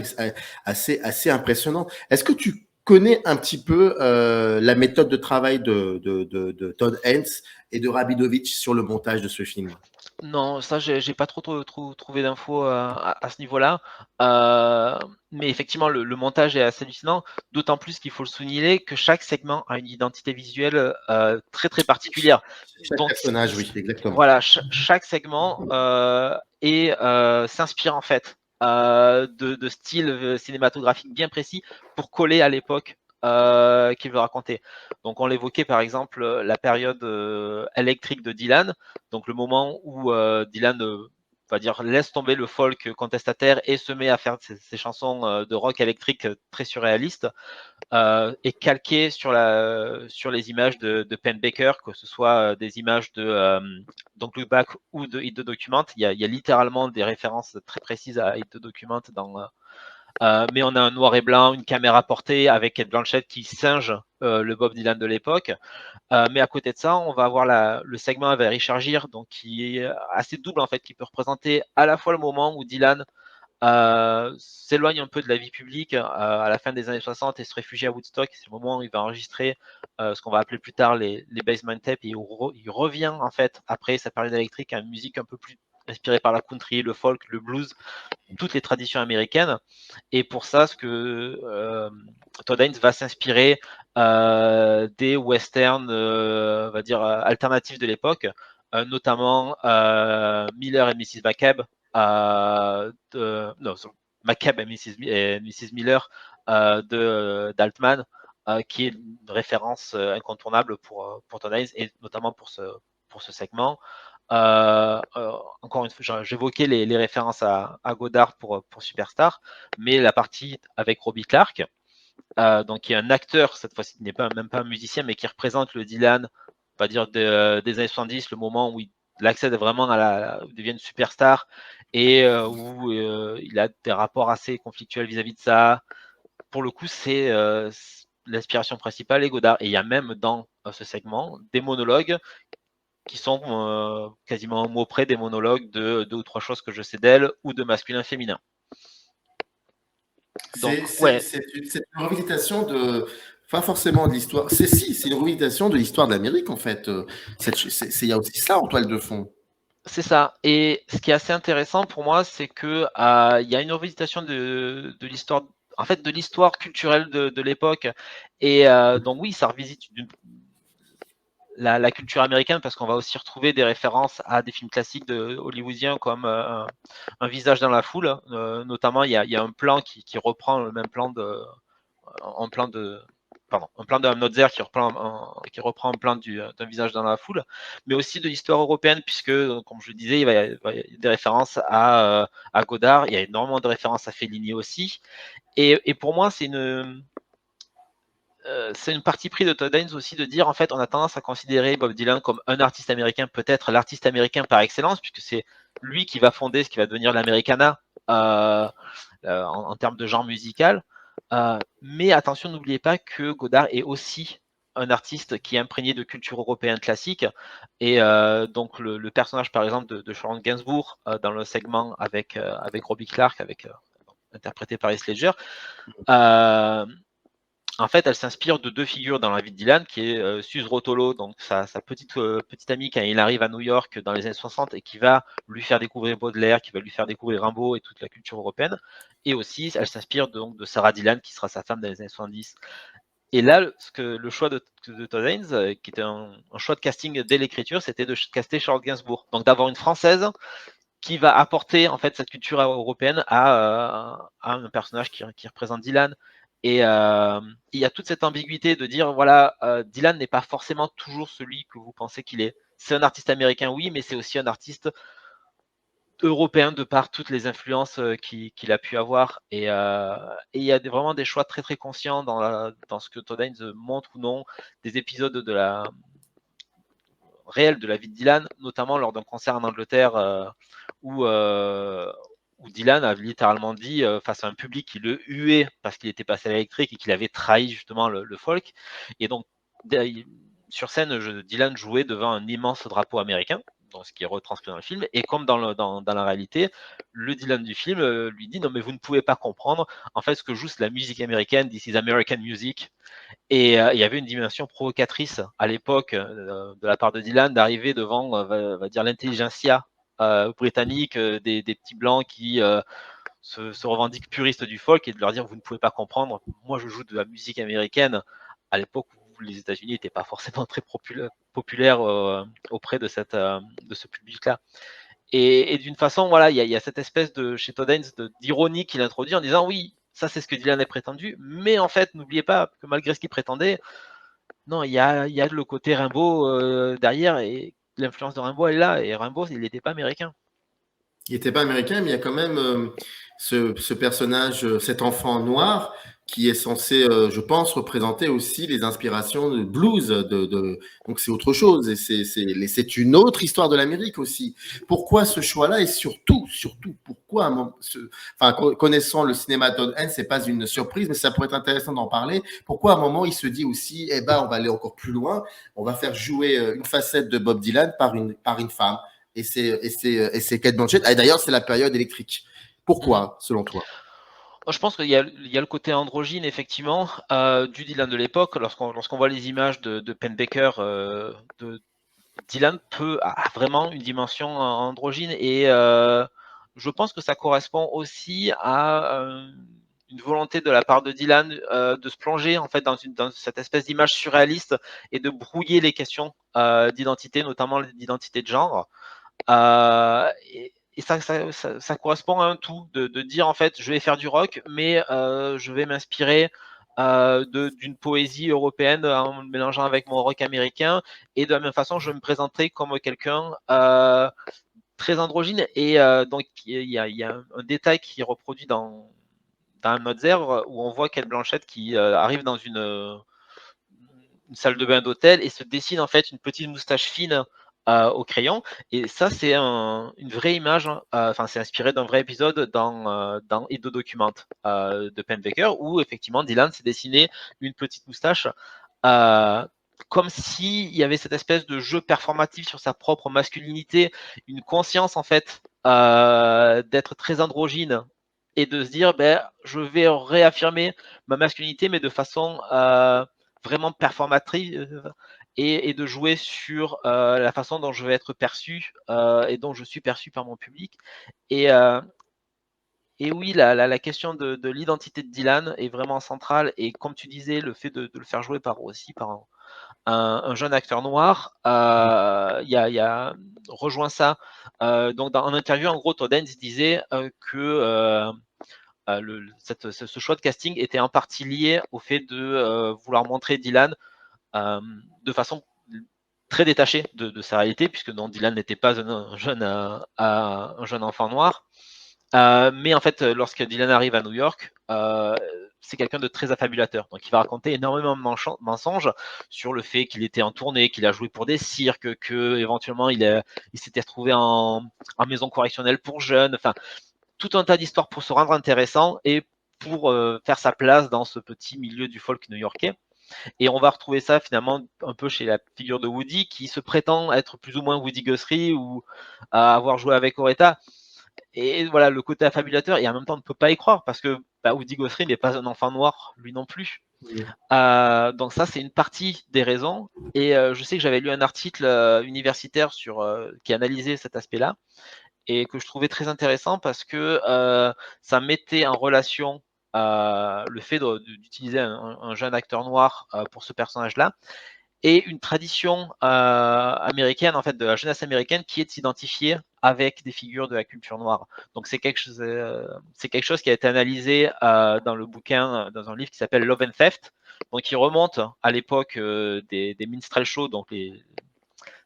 assez impressionnant. Est-ce que tu connais un petit peu la méthode de travail de Todd Haynes et de Rabinovitch sur le montage de ce film? Non, ça, j'ai pas trop trouvé d'infos à ce niveau-là. Euh, mais effectivement, le montage est assez hallucinant, d'autant plus qu'il faut le souligner que chaque segment a une identité visuelle très très particulière. Chaque Donc personnage, oui, exactement. voilà, chaque segment s'inspire en fait de styles cinématographiques bien précis pour coller à l'époque qu'il veut raconter. Donc on l'évoquait par exemple la période électrique de Dylan, donc le moment où Dylan va dire laisse tomber le folk contestataire et se met à faire ses chansons de rock électrique très surréalistes, est calqué sur les images de Penn Baker, que ce soit des images de Don't Look Back ou de Hit the Document. Il y a littéralement des références très précises à Hit the Document mais on a un noir et blanc, une caméra portée avec Kate Blanchett qui singe le Bob Dylan de l'époque. Mais à côté de ça, on va avoir le segment avec Richard Gere, donc qui est assez double en fait, qui peut représenter à la fois le moment où Dylan s'éloigne un peu de la vie publique à la fin des années 60 et se réfugie à Woodstock. C'est le moment où il va enregistrer ce qu'on va appeler plus tard les basement tapes, et il revient en fait après sa période électrique à une musique un peu plus inspirée par la country, le folk, le blues, toutes les traditions américaines. Et pour ça, ce que Todd Haynes va s'inspirer des westerns, on va dire alternatifs de l'époque, notamment Miller et Mrs. McCabe, McCabe et Mrs. Miller d'Altman, qui est une référence incontournable pour Todd Haynes et notamment pour ce segment. Encore une fois, j'évoquais les références à Godard pour Superstar, mais la partie avec Robbie Clark, donc qui est un acteur, cette fois-ci, qui n'est même pas un musicien, mais qui représente le Dylan, on va dire, des années 70, le moment où il accède vraiment devient une superstar et où il a des rapports assez conflictuels vis-à-vis de ça. Pour le coup, c'est l'inspiration principale est Godard. Et il y a même dans ce segment des monologues qui sont quasiment un mot près des monologues de 2 ou 3 choses que je sais d'elle ou de masculin-féminin. Donc, c'est une revisitation de, pas forcément de l'histoire, c'est une revisitation de l'histoire de l'Amérique en fait. Il y a aussi ça en toile de fond. C'est ça. Et ce qui est assez intéressant pour moi, c'est que il y a une revisitation de l'histoire, en fait, de l'histoire culturelle de l'époque. Et donc oui, ça revisite la culture américaine parce qu'on va aussi retrouver des références à des films classiques hollywoodiens comme un visage dans la foule. Notamment, il y a un plan qui reprend le même plan un plan de Hamnotzer qui reprend un plan d'un visage dans la foule, mais aussi de l'histoire européenne, puisque, comme je le disais, il va y avoir des références à Godard, il y a énormément de références à Fellini aussi, et pour moi, c'est une partie prise de Todd Haynes aussi de dire, en fait, on a tendance à considérer Bob Dylan comme un artiste américain, peut-être l'artiste américain par excellence, puisque c'est lui qui va fonder ce qui va devenir l'Americana en termes de genre musical. Mais attention, n'oubliez pas que Godard est aussi un artiste qui est imprégné de culture européenne classique. Et donc le personnage, par exemple, de Sharon Gainsbourg dans le segment avec Robbie Clark, interprété par Heath Ledger, en fait, elle s'inspire de 2 figures dans la vie de Dylan, qui est Suze Rotolo, donc sa petite amie quand il arrive à New York dans les années 60 et qui va lui faire découvrir Baudelaire, qui va lui faire découvrir Rimbaud et toute la culture européenne. Et aussi, elle s'inspire donc de Sarah Dylan, qui sera sa femme dans les années 70. Et là, le choix de Todd Haynes, qui était un choix de casting dès l'écriture, c'était de caster Charlotte Gainsbourg. Donc d'avoir une Française qui va apporter en fait cette culture européenne à un personnage qui représente Dylan. Et il y a toute cette ambiguïté de dire, voilà, Dylan n'est pas forcément toujours celui que vous pensez qu'il est. C'est un artiste américain, oui, mais c'est aussi un artiste européen de par toutes les influences qu'il a pu avoir. Et il y a vraiment des choix très très conscients dans ce que Todd Haynes montre ou non, des épisodes de la réelle de la vie de Dylan, notamment lors d'un concert en Angleterre où Dylan a littéralement dit face à un public qui le huait parce qu'il était passé à l'électrique et qu'il avait trahi justement le folk. Et donc, sur scène, Dylan jouait devant un immense drapeau américain, donc ce qui est retranscrit dans le film. Et comme dans la réalité, le Dylan du film lui dit non mais vous ne pouvez pas comprendre. En fait, ce que joue c'est la musique américaine. This is American music. Et il y avait une dimension provocatrice à l'époque de la part de Dylan d'arriver devant, on va dire, l'intelligentsia britannique, des petits blancs qui se revendiquent puristes du folk et de leur dire vous ne pouvez pas comprendre, moi je joue de la musique américaine à l'époque où les États-Unis n'étaient pas forcément très populaires auprès de ce public-là. Et d'une façon, voilà, il y a cette espèce de, chez Todd Haynes, d'ironie qu'il introduit en disant oui, ça c'est ce que Dylan a prétendu, mais en fait, n'oubliez pas que malgré ce qu'il prétendait, non, il y a le côté Rimbaud derrière, et l'influence de Rimbaud elle est là, et Rimbaud, il n'était pas américain. Il n'était pas américain, mais il y a quand même ce personnage, cet enfant noir, qui est censé, je pense, représenter aussi les inspirations de blues. Donc c'est autre chose, et c'est une autre histoire de l'Amérique aussi. Pourquoi ce choix-là, et surtout, pourquoi, connaissant le cinéma de Todd Haynes, c'est pas une surprise, mais ça pourrait être intéressant d'en parler. Pourquoi à un moment il se dit aussi, eh ben on va aller encore plus loin, on va faire jouer une facette de Bob Dylan par une femme. Et c'est Cate Blanchett. Ah, d'ailleurs, c'est la période électrique. Pourquoi, selon toi? Je pense qu'il y a le côté androgyne, effectivement, du Dylan de l'époque. Lorsqu'on voit les images de Penn Baker, Dylan a vraiment une dimension androgyne. Et je pense que ça correspond aussi à une une volonté de la part de Dylan de se plonger en fait dans cette espèce d'image surréaliste et de brouiller les questions d'identité, notamment d'identité de genre. Et ça correspond à un tout, de dire en fait, je vais faire du rock, mais je vais m'inspirer d'une poésie européenne en me mélangeant avec mon rock américain, et de la même façon, je me présenterai comme quelqu'un très androgyne. Et donc, il y a un détail qui est reproduit dans un Mozart où on voit Kate Blanchett qui arrive dans une salle de bain d'hôtel et se dessine en fait une petite moustache fine au crayon. Et ça, c'est une vraie image. Enfin, c'est inspiré d'un vrai épisode dans It the Document de Penn Baker, où effectivement Dylan s'est dessiné une petite moustache. Comme s'il y avait cette espèce de jeu performatif sur sa propre masculinité, une conscience en fait d'être très androgyne et de se dire je vais réaffirmer ma masculinité, mais de façon vraiment performatrice, et de jouer sur la façon dont je vais être perçu et dont je suis perçu par mon public. Et oui, la question de l'identité de Dylan est vraiment centrale, et comme tu disais, le fait de le faire jouer par un jeune acteur noir, y a rejoint ça. Donc en interview, en gros, Todd Haynes disait que ce choix de casting était en partie lié au fait de vouloir montrer Dylan de façon très détachée de sa réalité, puisque non, Dylan n'était pas un jeune enfant noir. Mais en fait, lorsque Dylan arrive à New York, c'est quelqu'un de très affabulateur. Donc il va raconter énormément de mensonges sur le fait qu'il était en tournée, qu'il a joué pour des cirques, que éventuellement il s'était retrouvé en maison correctionnelle pour jeunes. Enfin, tout un tas d'histoires pour se rendre intéressant et pour faire sa place dans ce petit milieu du folk new-yorkais. Et on va retrouver ça finalement un peu chez la figure de Woody, qui se prétend être plus ou moins Woody Guthrie ou avoir joué avec Oretta. Et voilà, le côté affabulateur, et en même temps on ne peut pas y croire, parce que Woody Guthrie n'est pas un enfant noir, lui non plus. Donc ça, c'est une partie des raisons. Et je sais que j'avais lu un article universitaire qui analysait cet aspect-là, et que je trouvais très intéressant, parce que ça mettait en relation le fait d'utiliser un jeune acteur noir pour ce personnage-là, et une tradition américaine, en fait, de la jeunesse américaine, qui est de s'identifier avec des figures de la culture noire. Donc c'est quelque chose qui a été analysé dans le bouquin, dans un livre qui s'appelle Love and Theft, donc qui remonte à l'époque des minstrel shows, donc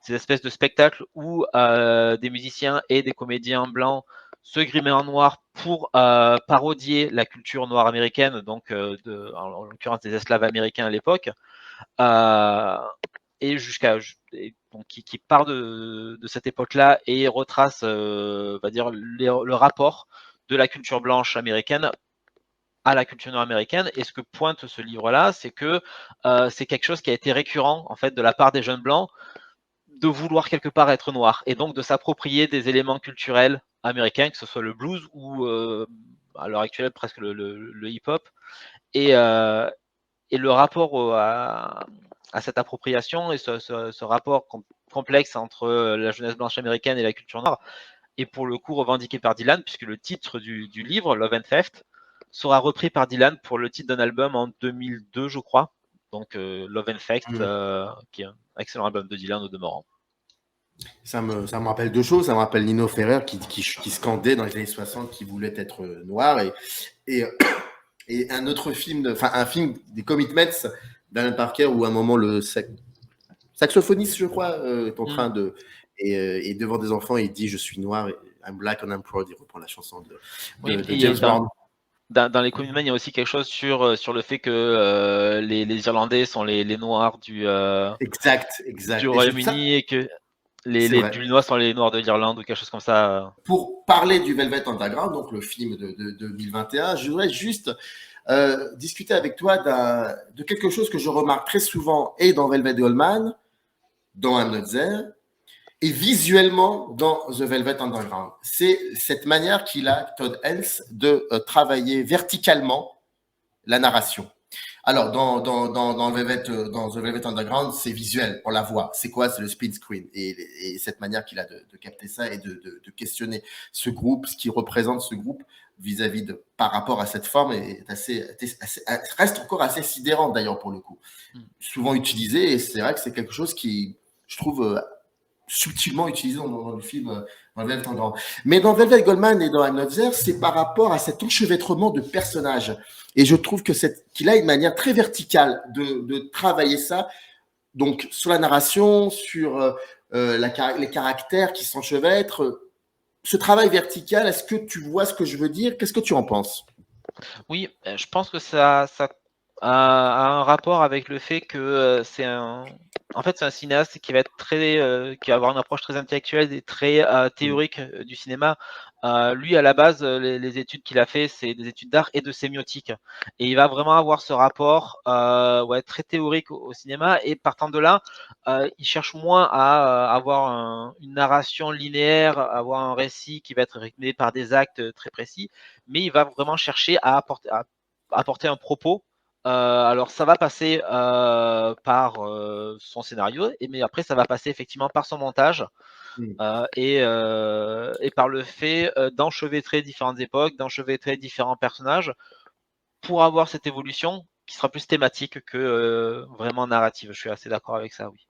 ces espèces de spectacles où des musiciens et des comédiens blancs se grimaient en noir pour parodier la culture noire américaine, donc en l'occurrence des esclaves américains à l'époque, et qui part de cette époque-là et retrace, on va dire, le rapport de la culture blanche américaine à la culture nord-américaine. Et ce que pointe ce livre-là, c'est que c'est quelque chose qui a été récurrent en fait de la part des jeunes blancs, de vouloir quelque part être noir, et donc de s'approprier des éléments culturels américains, que ce soit le blues ou à l'heure actuelle presque le hip-hop, et le rapport à cette appropriation et ce rapport complexe entre la jeunesse blanche américaine et la culture noire est pour le coup revendiqué par Dylan, puisque le titre du livre, Love and Theft, sera repris par Dylan pour le titre d'un album en 2002, je crois. Donc Love and Theft, qui est un excellent album de Dylan au demeurant. Ça me rappelle deux choses. Ça me rappelle Nino Ferrer qui scandait dans les années 60 qu'il voulait être noir, et un autre film, un film des Commitments d'Alan Parker, où à un moment le saxophoniste, je crois, est en train de et devant des enfants, il dit je suis noir, I'm black and I'm proud. Il reprend la chanson de James Brown. Dans les Commitments, il y a aussi quelque chose sur le fait que les Irlandais sont les Noirs du Royaume-Uni, et que les Dunois sont les Noirs de l'Irlande, ou quelque chose comme ça. Pour parler du Velvet Underground, donc le film de 2021, je voudrais juste discuter avec toi de quelque chose que je remarque très souvent, et dans Velvet Goldman, dans I'm Not There, et visuellement dans The Velvet Underground. C'est cette manière qu'il a, Todd Haynes, de travailler verticalement la narration. Alors, dans The Velvet Underground, c'est visuel, on la voit. C'est quoi? C'est le spin screen. Et cette manière qu'il a de capter ça et de questionner ce groupe, ce qui représente ce groupe, vis-à-vis par rapport à cette forme reste encore assez sidérante d'ailleurs pour le coup. Souvent utilisé, et c'est vrai que c'est quelque chose qui, je trouve, subtilement utilisé dans le film dans Velvet Underground. Mais dans Velvet Goldman et dans I'm Not There, c'est par rapport à cet enchevêtrement de personnages. Et je trouve qu'il a une manière très verticale de travailler ça. Donc, sur la narration, sur les caractères qui s'enchevêtrent. Ce travail vertical, est-ce que tu vois ce que je veux dire? Qu'est-ce que tu en penses? Oui, je pense que ça a un rapport avec le fait que c'est un cinéaste qui va être qui va avoir une approche très intellectuelle et très théorique du cinéma. Lui, à la base, les études qu'il a fait, c'est des études d'art et de sémiotique. Et il va vraiment avoir ce rapport très théorique au cinéma. Et partant de là, il cherche moins à avoir une narration linéaire, avoir un récit qui va être rythmé par des actes très précis, mais il va vraiment chercher à apporter un propos. Alors ça va passer par son scénario, mais après ça va passer effectivement par son montage et par le fait d'enchevêtrer différentes époques, d'enchevêtrer différents personnages pour avoir cette évolution qui sera plus thématique que vraiment narrative. Je suis assez d'accord avec ça, oui.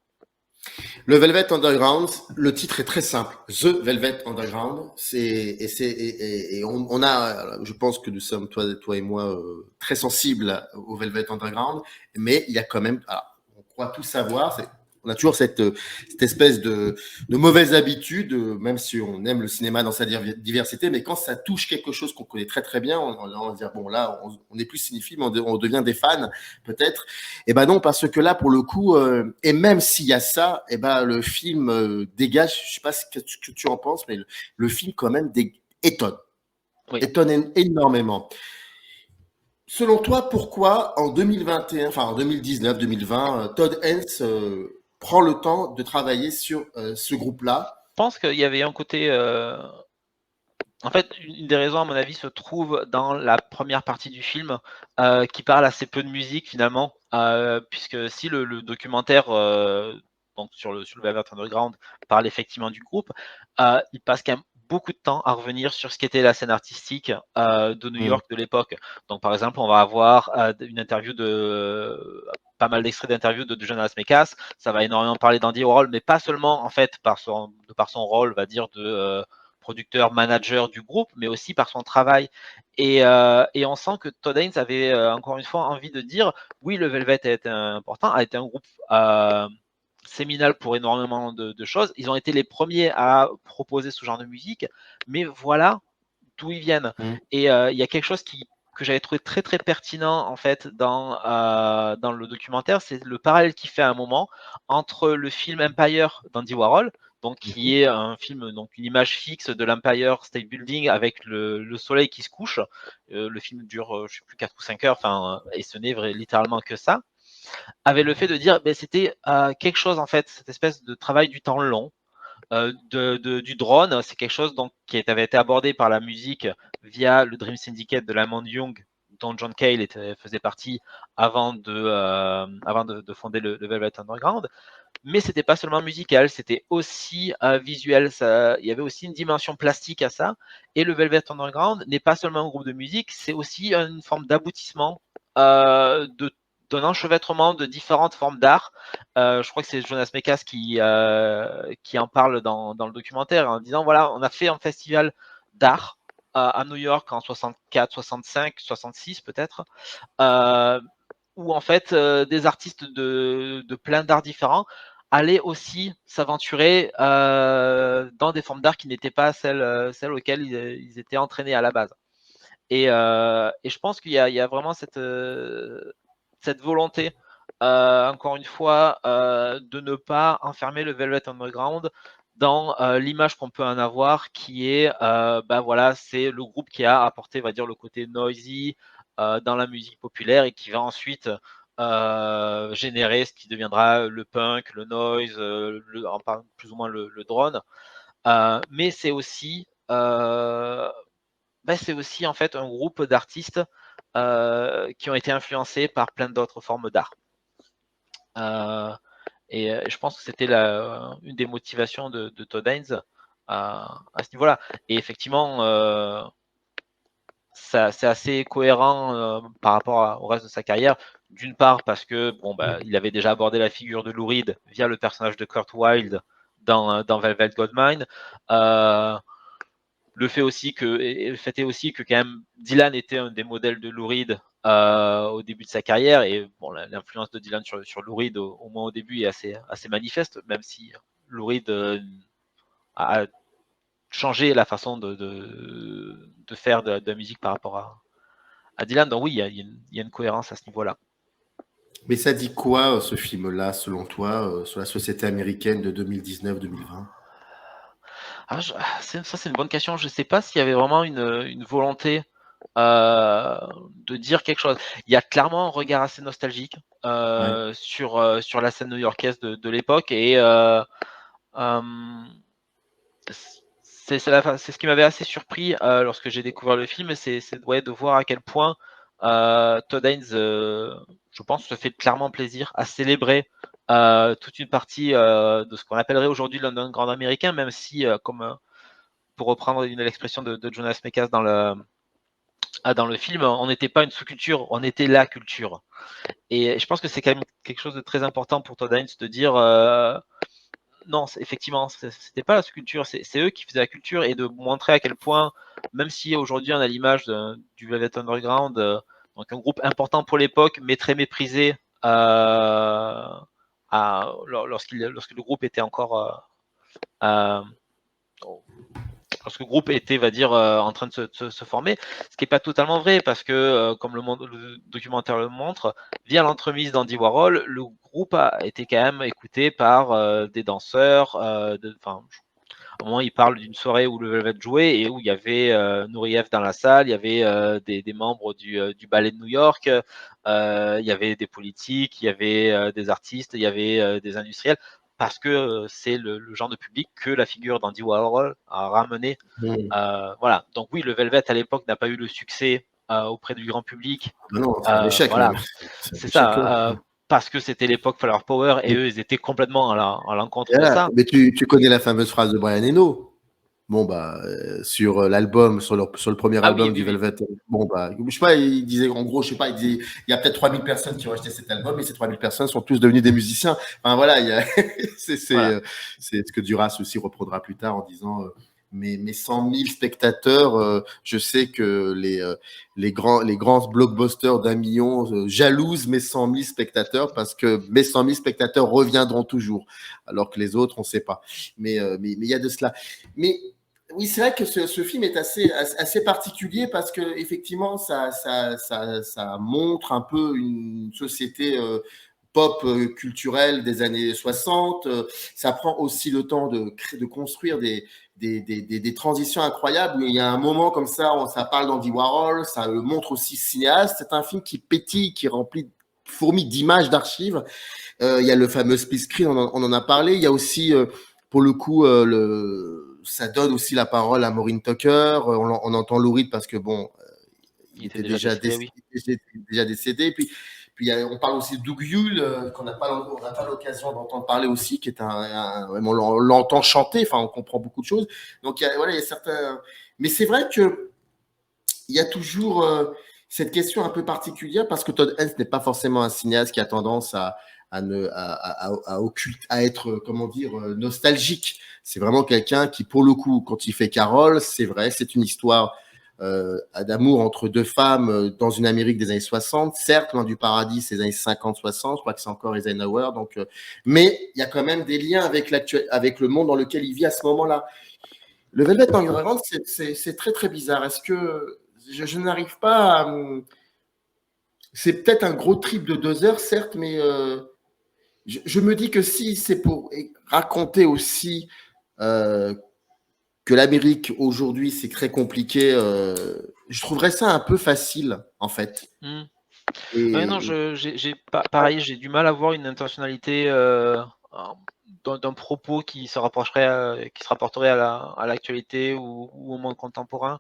Le Velvet Underground, le titre est très simple. The Velvet Underground. On a, je pense que nous sommes, toi et moi, très sensibles au Velvet Underground, mais il y a quand même, alors, on croit tout savoir, on a toujours cette espèce de mauvaise habitude, même si on aime le cinéma dans sa diversité, mais quand ça touche quelque chose qu'on connaît très très bien, on va dire, bon là, on n'est plus cinéphile, mais on devient des fans, peut-être. Et ben non, parce que là, pour le coup, et même s'il y a ça, et ben le film dégage, je sais pas ce que tu en penses, mais le film quand même étonne. Oui. Étonne énormément. Selon toi, pourquoi en 2021, enfin en 2019, 2020, Todd Haynes prend le temps de travailler sur ce groupe-là? Je pense qu'il y avait un côté. En fait, une des raisons, à mon avis, se trouve dans la première partie du film, qui parle assez peu de musique finalement, puisque si le documentaire donc sur le Velvet Underground parle effectivement du groupe, il passe quand même beaucoup de temps à revenir sur ce qu'était la scène artistique de New York de l'époque. Donc par exemple, on va avoir une interview pas mal d'extraits d'interviews de Jonas Mekas. Ça va énormément parler d'Andy Warhol, mais pas seulement en fait par son rôle, va dire, de producteur, manager du groupe, mais aussi par son travail. Et on sent que Todd Haynes avait encore une fois envie de dire oui, le Velvet a été important, a été un groupe séminal pour énormément de choses. Ils ont été les premiers à proposer ce genre de musique, mais voilà d'où ils viennent. Et il y a quelque chose que j'avais trouvé très très pertinent en fait dans le documentaire, c'est le parallèle qu'il fait à un moment entre le film Empire d'Andy Warhol, donc qui est un film, donc une image fixe de l'Empire State Building avec le soleil qui se couche. Le film dure, je sais plus, 4 ou 5 heures, et ce n'est littéralement que ça. Avait le fait de dire, c'était quelque chose en fait, cette espèce de travail du temps long. Du drone, c'est quelque chose donc, qui avait été abordé par la musique via le Dream Syndicate de Lamont Young, dont John Cale faisait partie avant de fonder le Velvet Underground. Mais c'était pas seulement musical, c'était aussi visuel. Il y avait aussi une dimension plastique à ça. Et le Velvet Underground n'est pas seulement un groupe de musique, c'est aussi une forme d'aboutissement d'un enchevêtrement de différentes formes d'art. Je crois que c'est Jonas Mekas qui en parle dans le documentaire en disant voilà, on a fait un festival d'art à New York en 64, 65, 66 peut-être, où en fait des artistes de plein d'arts différents allaient aussi s'aventurer dans des formes d'art qui n'étaient pas celles auxquelles ils étaient entraînés à la base. Et je pense qu'il y a vraiment cette volonté, encore une fois, de ne pas enfermer le Velvet Underground dans l'image qu'on peut en avoir, qui est, voilà, c'est le groupe qui a apporté, on va dire, le côté noisy dans la musique populaire et qui va ensuite générer ce qui deviendra le punk, le noise, plus ou moins le drone. Mais c'est aussi en fait un groupe d'artistes qui ont été influencés par plein d'autres formes d'art. Et je pense que c'était une des motivations de Todd Haynes à ce niveau-là. Et effectivement, c'est assez cohérent par rapport au reste de sa carrière. D'une part parce que il avait déjà abordé la figure de Lou Reed via le personnage de Kurt Wilde dans Velvet Goldmine. Le fait est aussi que quand même Dylan était un des modèles de Lou Reed au début de sa carrière, et l'influence de Dylan sur Lou Reed au moins au début est assez manifeste, même si Lou Reed a changé la façon de faire de la musique par rapport à Dylan. Donc oui, il y a une cohérence à ce niveau-là. Mais ça dit quoi, ce film-là, selon toi, sur la société américaine de 2019-2020? Ça, c'est une bonne question. Je ne sais pas s'il y avait vraiment une volonté de dire quelque chose. Il y a clairement un regard assez nostalgique sur la scène new-yorkaise de l'époque, et c'est ce qui m'avait assez surpris lorsque j'ai découvert le film, c'est de voir à quel point Todd Haynes, je pense, se fait clairement plaisir à célébrer toute une partie de ce qu'on appellerait aujourd'hui l'underground américain, même si, pour reprendre l'expression de Jonas Mekas dans le film, on n'était pas une sous-culture, on était la culture. Et je pense que c'est quand même quelque chose de très important pour Todd Haynes de dire non, effectivement, c'était pas la sous-culture, c'est eux qui faisaient la culture, et de montrer à quel point, même si aujourd'hui on a l'image du Velvet Underground, donc un groupe important pour l'époque, mais très méprisé lorsque le groupe était encore lorsque le groupe était, va dire, en train de se former, ce qui n'est pas totalement vrai, parce que, comme le documentaire le montre, via l'entremise d'Andy Warhol, le groupe a été quand même écouté par des danseurs. Au moment, il parle d'une soirée où le Velvet jouait et où il y avait Nureyev dans la salle, il y avait des membres du ballet de New York, il y avait des politiques, il y avait des artistes, il y avait des industriels, parce que c'est le genre de public que la figure d'Andy Warhol a ramené. Voilà. Donc oui, le Velvet à l'époque n'a pas eu le succès auprès du grand public. Non, c'est un échec Voilà, même. c'est ça. Parce que c'était l'époque Flower Power, et eux, ils étaient complètement à l'encontre de ça. Mais tu connais la fameuse phrase de Brian Eno? Bon, bah, sur l'album, sur le premier album du Velvet, bon, bah, je sais pas, il disait, en gros, je sais pas, il disait, il y a peut-être 3000 personnes qui ont acheté cet album, et ces 3000 personnes sont tous devenues des musiciens. Enfin, voilà, c'est ce que Duras aussi reprendra plus tard en disant, mes 100 000 spectateurs, je sais que les grands blockbusters d'1 million jalousent mes 100 000 spectateurs, parce que mes 100 000 spectateurs reviendront toujours, alors que les autres, on ne sait pas. Mais il y a de cela. Mais oui, c'est vrai que ce film est assez particulier, parce que effectivement, ça montre un peu une société pop culturelle des années 60. Ça prend aussi le temps de construire des transitions incroyables. Il y a un moment comme ça, ça parle d'Andy Warhol, ça le montre aussi cinéaste. C'est un film qui pétille, qui remplit fourmi d'images, d'archives. Il y a le fameux split screen, on en a parlé. Il y a aussi, pour le coup, ça donne aussi la parole à Maureen Tucker. On entend Lou Reed parce que bon, il était déjà décédé. Puis on parle aussi de Doug Yule, qu'on n'a pas l'occasion d'entendre parler aussi, qui est on l'entend chanter. Enfin, on comprend beaucoup de choses. Donc voilà, il y a certains. Mais c'est vrai que il y a toujours cette question un peu particulière, parce que Todd Haynes n'est pas forcément un cinéaste qui a tendance à être, comment dire, nostalgique. C'est vraiment quelqu'un qui, pour le coup, quand il fait Carole, c'est vrai, c'est une histoire d'amour entre deux femmes dans une Amérique des années 60. Certes, Loin du paradis, c'est les années 50-60, je crois que c'est encore Eisenhower. Donc, mais il y a quand même des liens avec le monde dans lequel il vit à ce moment-là. Le Velvet Underground, c'est très très bizarre. Est-ce que je n'arrive pas à... C'est peut-être un gros trip de 2 heures, certes, mais je me dis que si c'est pour raconter aussi que l'Amérique aujourd'hui, c'est très compliqué, je trouverais ça un peu facile, en fait. Non, pareil, j'ai du mal à voir une intentionnalité d'un propos qui se rapprocherait, qui se rapporterait à l'actualité ou au monde contemporain.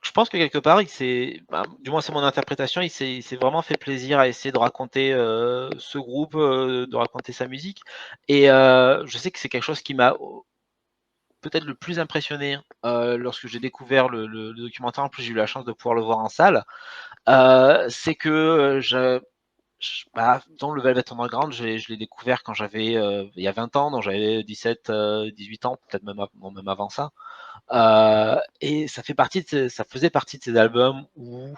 Je pense que quelque part, du moins c'est mon interprétation, il s'est vraiment fait plaisir à essayer de raconter ce groupe, de raconter sa musique. Et je sais que c'est quelque chose qui m'a peut-être le plus impressionné lorsque j'ai découvert le documentaire. En plus, j'ai eu la chance de pouvoir le voir en salle. C'est que disons, le Velvet Underground, je l'ai découvert quand j'avais il y a 20 ans, donc j'avais 17, 18 ans, peut-être même avant ça. Et ça faisait partie de ces albums où,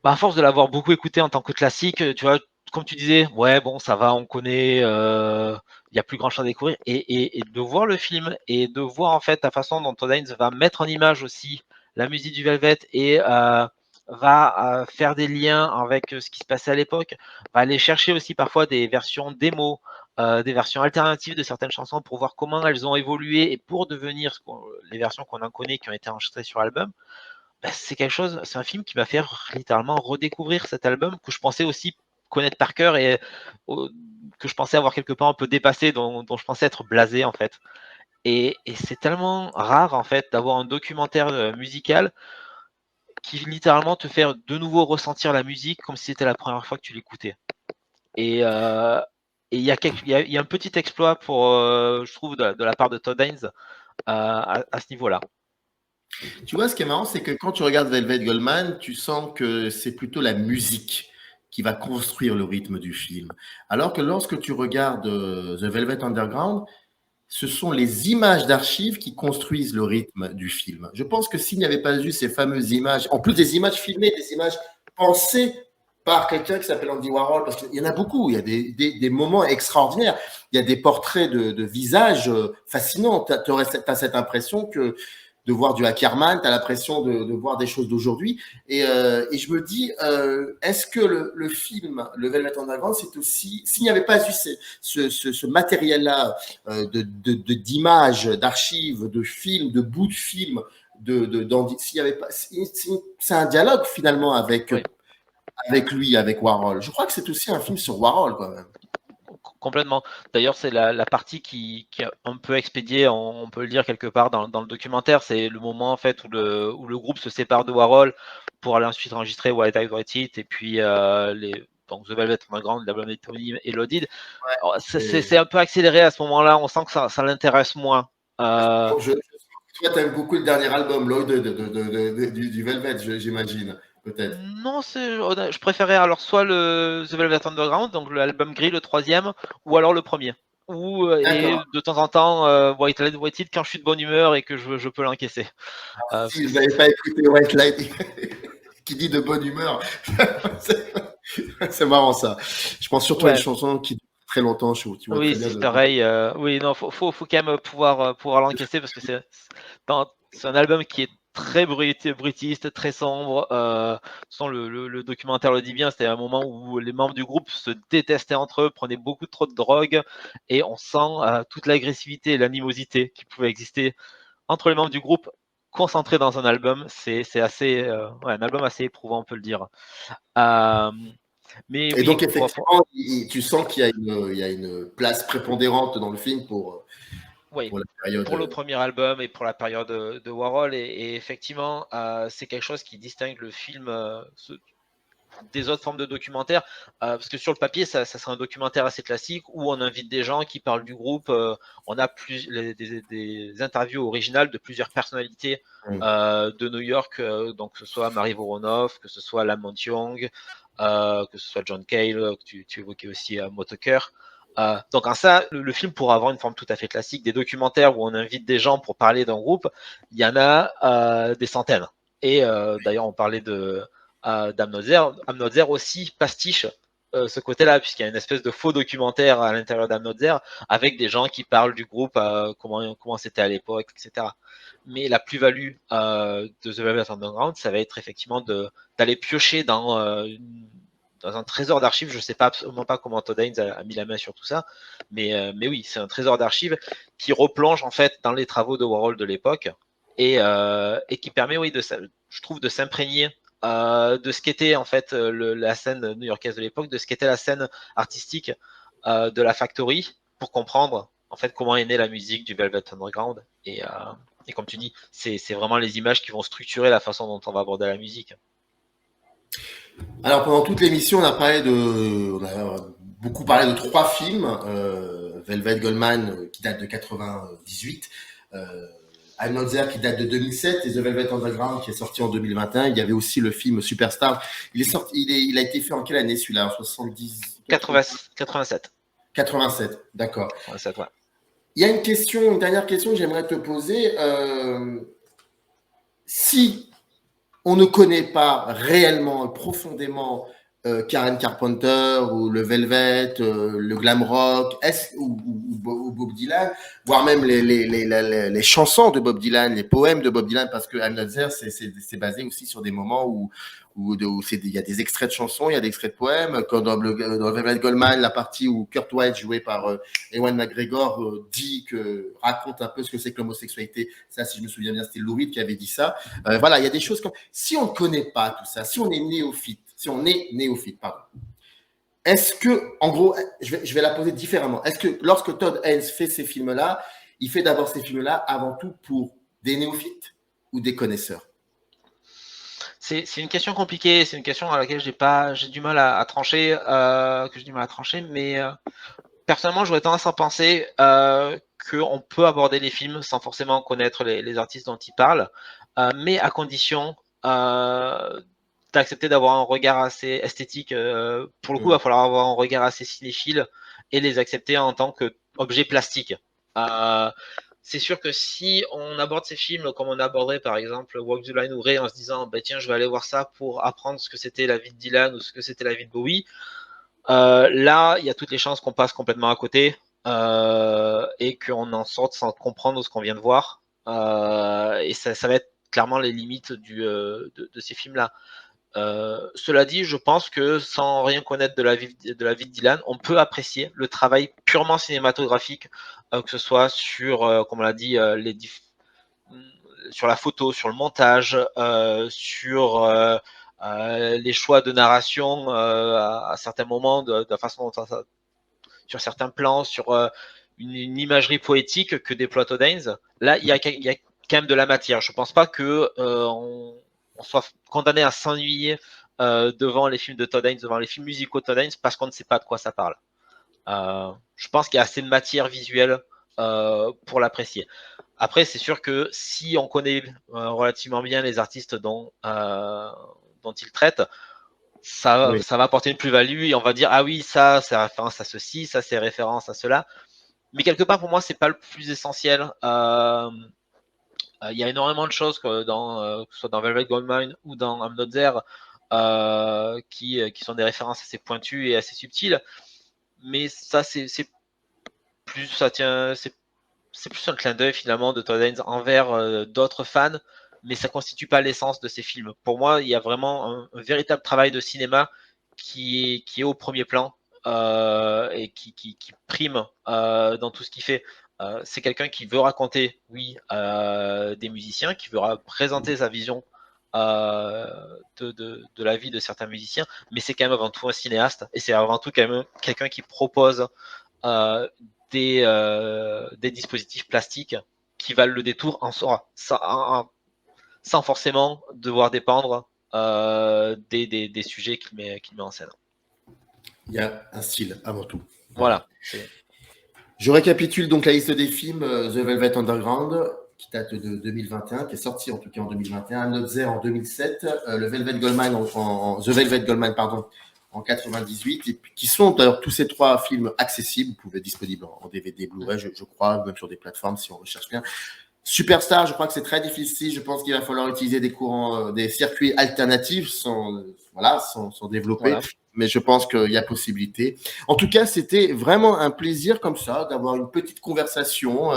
à force de l'avoir beaucoup écouté en tant que classique, tu vois, comme tu disais, ouais, bon, ça va, on connaît, il y a plus grand chose à découvrir. Et de voir le film et de voir en fait la façon dont Todd Haynes va mettre en image aussi la musique du Velvet et va faire des liens avec ce qui se passait à l'époque, va aller chercher aussi parfois des versions démo, des versions alternatives de certaines chansons pour voir comment elles ont évolué et pour devenir les versions qu'on en connaît qui ont été enregistrées sur l'album. C'est un film qui m'a fait littéralement redécouvrir cet album que je pensais aussi connaître par cœur et que je pensais avoir quelque part un peu dépassé, dont je pensais être blasé en fait. Et c'est tellement rare en fait d'avoir un documentaire musical qui littéralement te fait de nouveau ressentir la musique comme si c'était la première fois que tu l'écoutais. Et il y a un petit exploit pour, je trouve, de la part de Todd Haynes à ce niveau-là. Tu vois, ce qui est marrant, c'est que quand tu regardes Velvet Goldman, tu sens que c'est plutôt la musique qui va construire le rythme du film. Alors que lorsque tu regardes The Velvet Underground, ce sont les images d'archives qui construisent le rythme du film. Je pense que s'il n'y avait pas eu ces fameuses images, en plus des images filmées, des images pensées par quelqu'un qui s'appelle Andy Warhol, parce qu'il y en a beaucoup, il y a des moments extraordinaires, il y a des portraits de visages fascinants. Tu as cette impression que de voir du Ackerman, tu as l'impression de voir des choses d'aujourd'hui. Et je me dis, est-ce que le film, le Velvet Underground, c'est aussi, s'il n'y avait pas eu ce matériel-là d'images, d'archives, de films, de bouts de films, s'il y avait pas, c'est un dialogue finalement avec, Oui. avec lui, avec Warhol. Je crois que c'est aussi un film sur Warhol quand même. Complètement. D'ailleurs, c'est la partie qui est un peu expédiée, on peut le dire quelque part dans le documentaire. C'est le moment en fait où le groupe se sépare de Warhol pour aller ensuite enregistrer White Eyed White It et puis donc The Velvet Underground, l'album éponyme et Loaded. C'est un peu accéléré à ce moment-là. On sent que ça l'intéresse moins. Toi, tu aimes beaucoup le dernier album, Loaded, du Velvet, j'imagine, peut-être. Non, je préférais alors soit le The Velvet Underground, donc l'album gris, le troisième, ou alors le premier. Et de temps en temps, White Light, White It quand je suis de bonne humeur et que je peux l'encaisser. Si vous n'avez pas écouté White Light qui dit de bonne humeur, c'est marrant ça. Je pense surtout à une chanson qui dure très longtemps. Tu vois oui, très bien c'est pareil. Oui, non, faut quand même pouvoir l'encaisser parce que c'est un album qui est très brutiste, très sombre. Le documentaire le dit bien, c'était un moment où les membres du groupe se détestaient entre eux, prenaient beaucoup trop de drogue, et on sent toute l'agressivité et l'animosité qui pouvait exister entre les membres du groupe concentrés dans un album. C'est assez, un album assez éprouvant, on peut le dire. Mais et oui, donc, effectivement, tu sens qu'il y a une place prépondérante dans le film pour la période. Pour le premier album et pour la période de Warhol. Et effectivement, c'est quelque chose qui distingue le film des autres formes de documentaires. Parce que sur le papier, ça serait un documentaire assez classique où on invite des gens qui parlent du groupe. On a des interviews originales de plusieurs personnalités de New York, donc que ce soit Mary Voronoff, que ce soit Lamont Young, que ce soit John Cale, que tu évoquais aussi à Motoker. Donc en ça, le film pourra avoir une forme tout à fait classique. Des documentaires où on invite des gens pour parler d'un groupe, il y en a des centaines. Et d'ailleurs, on parlait d'Amnotzer aussi pastiche ce côté-là, puisqu'il y a une espèce de faux documentaire à l'intérieur d'Amnotzer avec des gens qui parlent du groupe, comment c'était à l'époque, etc. Mais la plus-value de The Velvet Underground, ça va être effectivement d'aller piocher dans un trésor d'archives. Je ne sais pas absolument pas comment Todd Haynes a mis la main sur tout ça, mais oui, c'est un trésor d'archives qui replonge en fait dans les travaux de Warhol de l'époque et qui permet, oui, je trouve, de s'imprégner de ce qu'était en fait la scène new-yorkaise de l'époque, de ce qu'était la scène artistique de la Factory, pour comprendre en fait comment est née la musique du Velvet Underground. Et comme tu dis, c'est vraiment les images qui vont structurer la façon dont on va aborder la musique. Alors, pendant toute l'émission, on a beaucoup parlé de 3 films. Velvet Goldman, qui date de 98, I'm Not There qui date de 2007 et The Velvet Underground qui est sorti en 2021. Il y avait aussi le film Superstar. Il a été fait en quelle année celui-là? En 70 87. 87, d'accord. 87, ouais. Il y a une dernière question que j'aimerais te poser. Si on ne connaît pas réellement, profondément Karen Carpenter ou le Velvet, le glam rock, ou Bob Dylan, voire même les chansons de Bob Dylan, les poèmes de Bob Dylan, parce que I'm Not There, c'est basé aussi sur des moments où il y a des extraits de chansons, il y a des extraits de poèmes, comme dans Velvet Goldmine, la partie où Kurt White, joué par Ewan McGregor, raconte un peu ce que c'est que l'homosexualité. Ça, si je me souviens bien, c'était Lou Reed qui avait dit ça. Voilà, il y a des choses comme... Si on ne connaît pas tout ça, si on est néophyte, pardon, est-ce que, en gros, je vais la poser différemment. Est-ce que lorsque Todd Haynes fait ces films-là, il fait d'abord ces films-là avant tout pour des néophytes ou des connaisseurs? C'est une question compliquée, c'est une question à laquelle j'ai du mal à trancher, mais personnellement, j'aurais tendance à penser qu'on peut aborder les films sans forcément connaître les artistes dont ils parlent, mais à condition d'accepter d'avoir un regard assez esthétique. Pour le coup, il va falloir avoir un regard assez cinéphile et les accepter en tant qu'objet plastique. C'est sûr que si on aborde ces films comme on aborderait par exemple Walk the Line ou Ray en se disant bah, tiens, je vais aller voir ça pour apprendre ce que c'était la vie de Dylan ou ce que c'était la vie de Bowie, là, il y a toutes les chances qu'on passe complètement à côté et qu'on en sorte sans comprendre ce qu'on vient de voir. Et ça va être clairement les limites de ces films-là. Cela dit, je pense que sans rien connaître de la vie de Dylan, on peut apprécier le travail purement cinématographique, que ce soit sur, comme on l'a dit, sur la photo, sur le montage, sur les choix de narration à certains moments, de la façon dont sur certains plans, sur une imagerie poétique que déploie Todd Haynes. Là, il y a quand même de la matière. Je pense pas que on soit condamné à s'ennuyer devant les films de Todd Haynes, devant les films musicaux de Todd Haynes, parce qu'on ne sait pas de quoi ça parle. Je pense qu'il y a assez de matière visuelle pour l'apprécier. Après, c'est sûr que si on connaît relativement bien les artistes dont il traite, ça va apporter une plus-value et on va dire ah oui, ça c'est référence à ceci, ça c'est référence à cela. Mais quelque part pour moi c'est pas le plus essentiel. Il y a énormément de choses que ce soit dans Velvet Goldmine ou dans I'm Not There qui sont des références assez pointues et assez subtiles. Mais ça c'est plus un clin d'œil finalement de Todd Haynes envers d'autres fans, mais ça constitue pas l'essence de ces films. Pour moi, il y a vraiment un véritable travail de cinéma qui est au premier plan et qui prime dans tout ce qu'il fait. C'est quelqu'un qui veut raconter, oui, des musiciens, qui veut présenter sa vision de la vie de certains musiciens, mais c'est quand même avant tout un cinéaste et c'est avant tout quand même quelqu'un qui propose des dispositifs plastiques qui valent le détour sans forcément devoir dépendre des sujets qu'il met en scène. Il y a un style avant tout. Voilà. Je récapitule donc la liste des films. The Velvet Underground, qui date de 2021, qui est sorti en tout cas en 2021, Not There en 2007, le Velvet Goldmine The Velvet Goldmine, pardon, en 98, et puis, qui sont d'ailleurs tous ces trois films accessibles, vous pouvez disponibles en DVD, Blu-ray, je crois, même sur des plateformes si on recherche bien. Superstar, je crois que c'est très difficile. Je pense qu'il va falloir utiliser des circuits alternatifs sans développer. Voilà. Mais je pense qu'il y a possibilité. En tout cas, c'était vraiment un plaisir comme ça d'avoir une petite conversation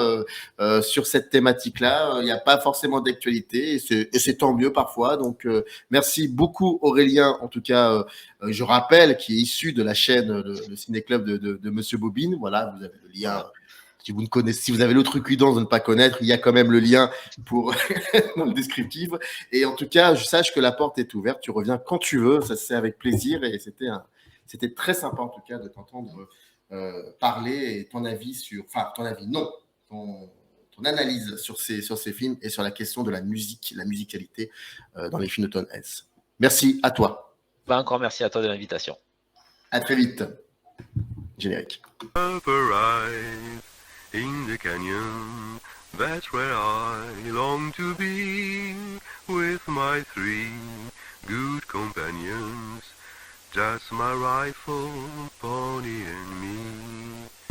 sur cette thématique-là. Il n'y a pas forcément d'actualité et c'est tant mieux parfois. Donc, merci beaucoup Aurélien. En tout cas, je rappelle qui est issu de la chaîne le Ciné-Club de Monsieur Bobine. Voilà, vous avez le lien. Si vous avez l'autre cuidance de ne pas connaître, il y a quand même le lien pour dans le descriptif. Et en tout cas, je sache que la porte est ouverte. Tu reviens quand tu veux. Ça se fait avec plaisir. Et c'était très sympa en tout cas de t'entendre parler et ton avis ton analyse sur ces films et sur la question de la musicalité dans les films de Todd Haynes. Merci à toi. Encore merci à toi de l'invitation. À très vite. Générique. In the canyon, That's where I long to be, with my three good companions, just my rifle, pony and me.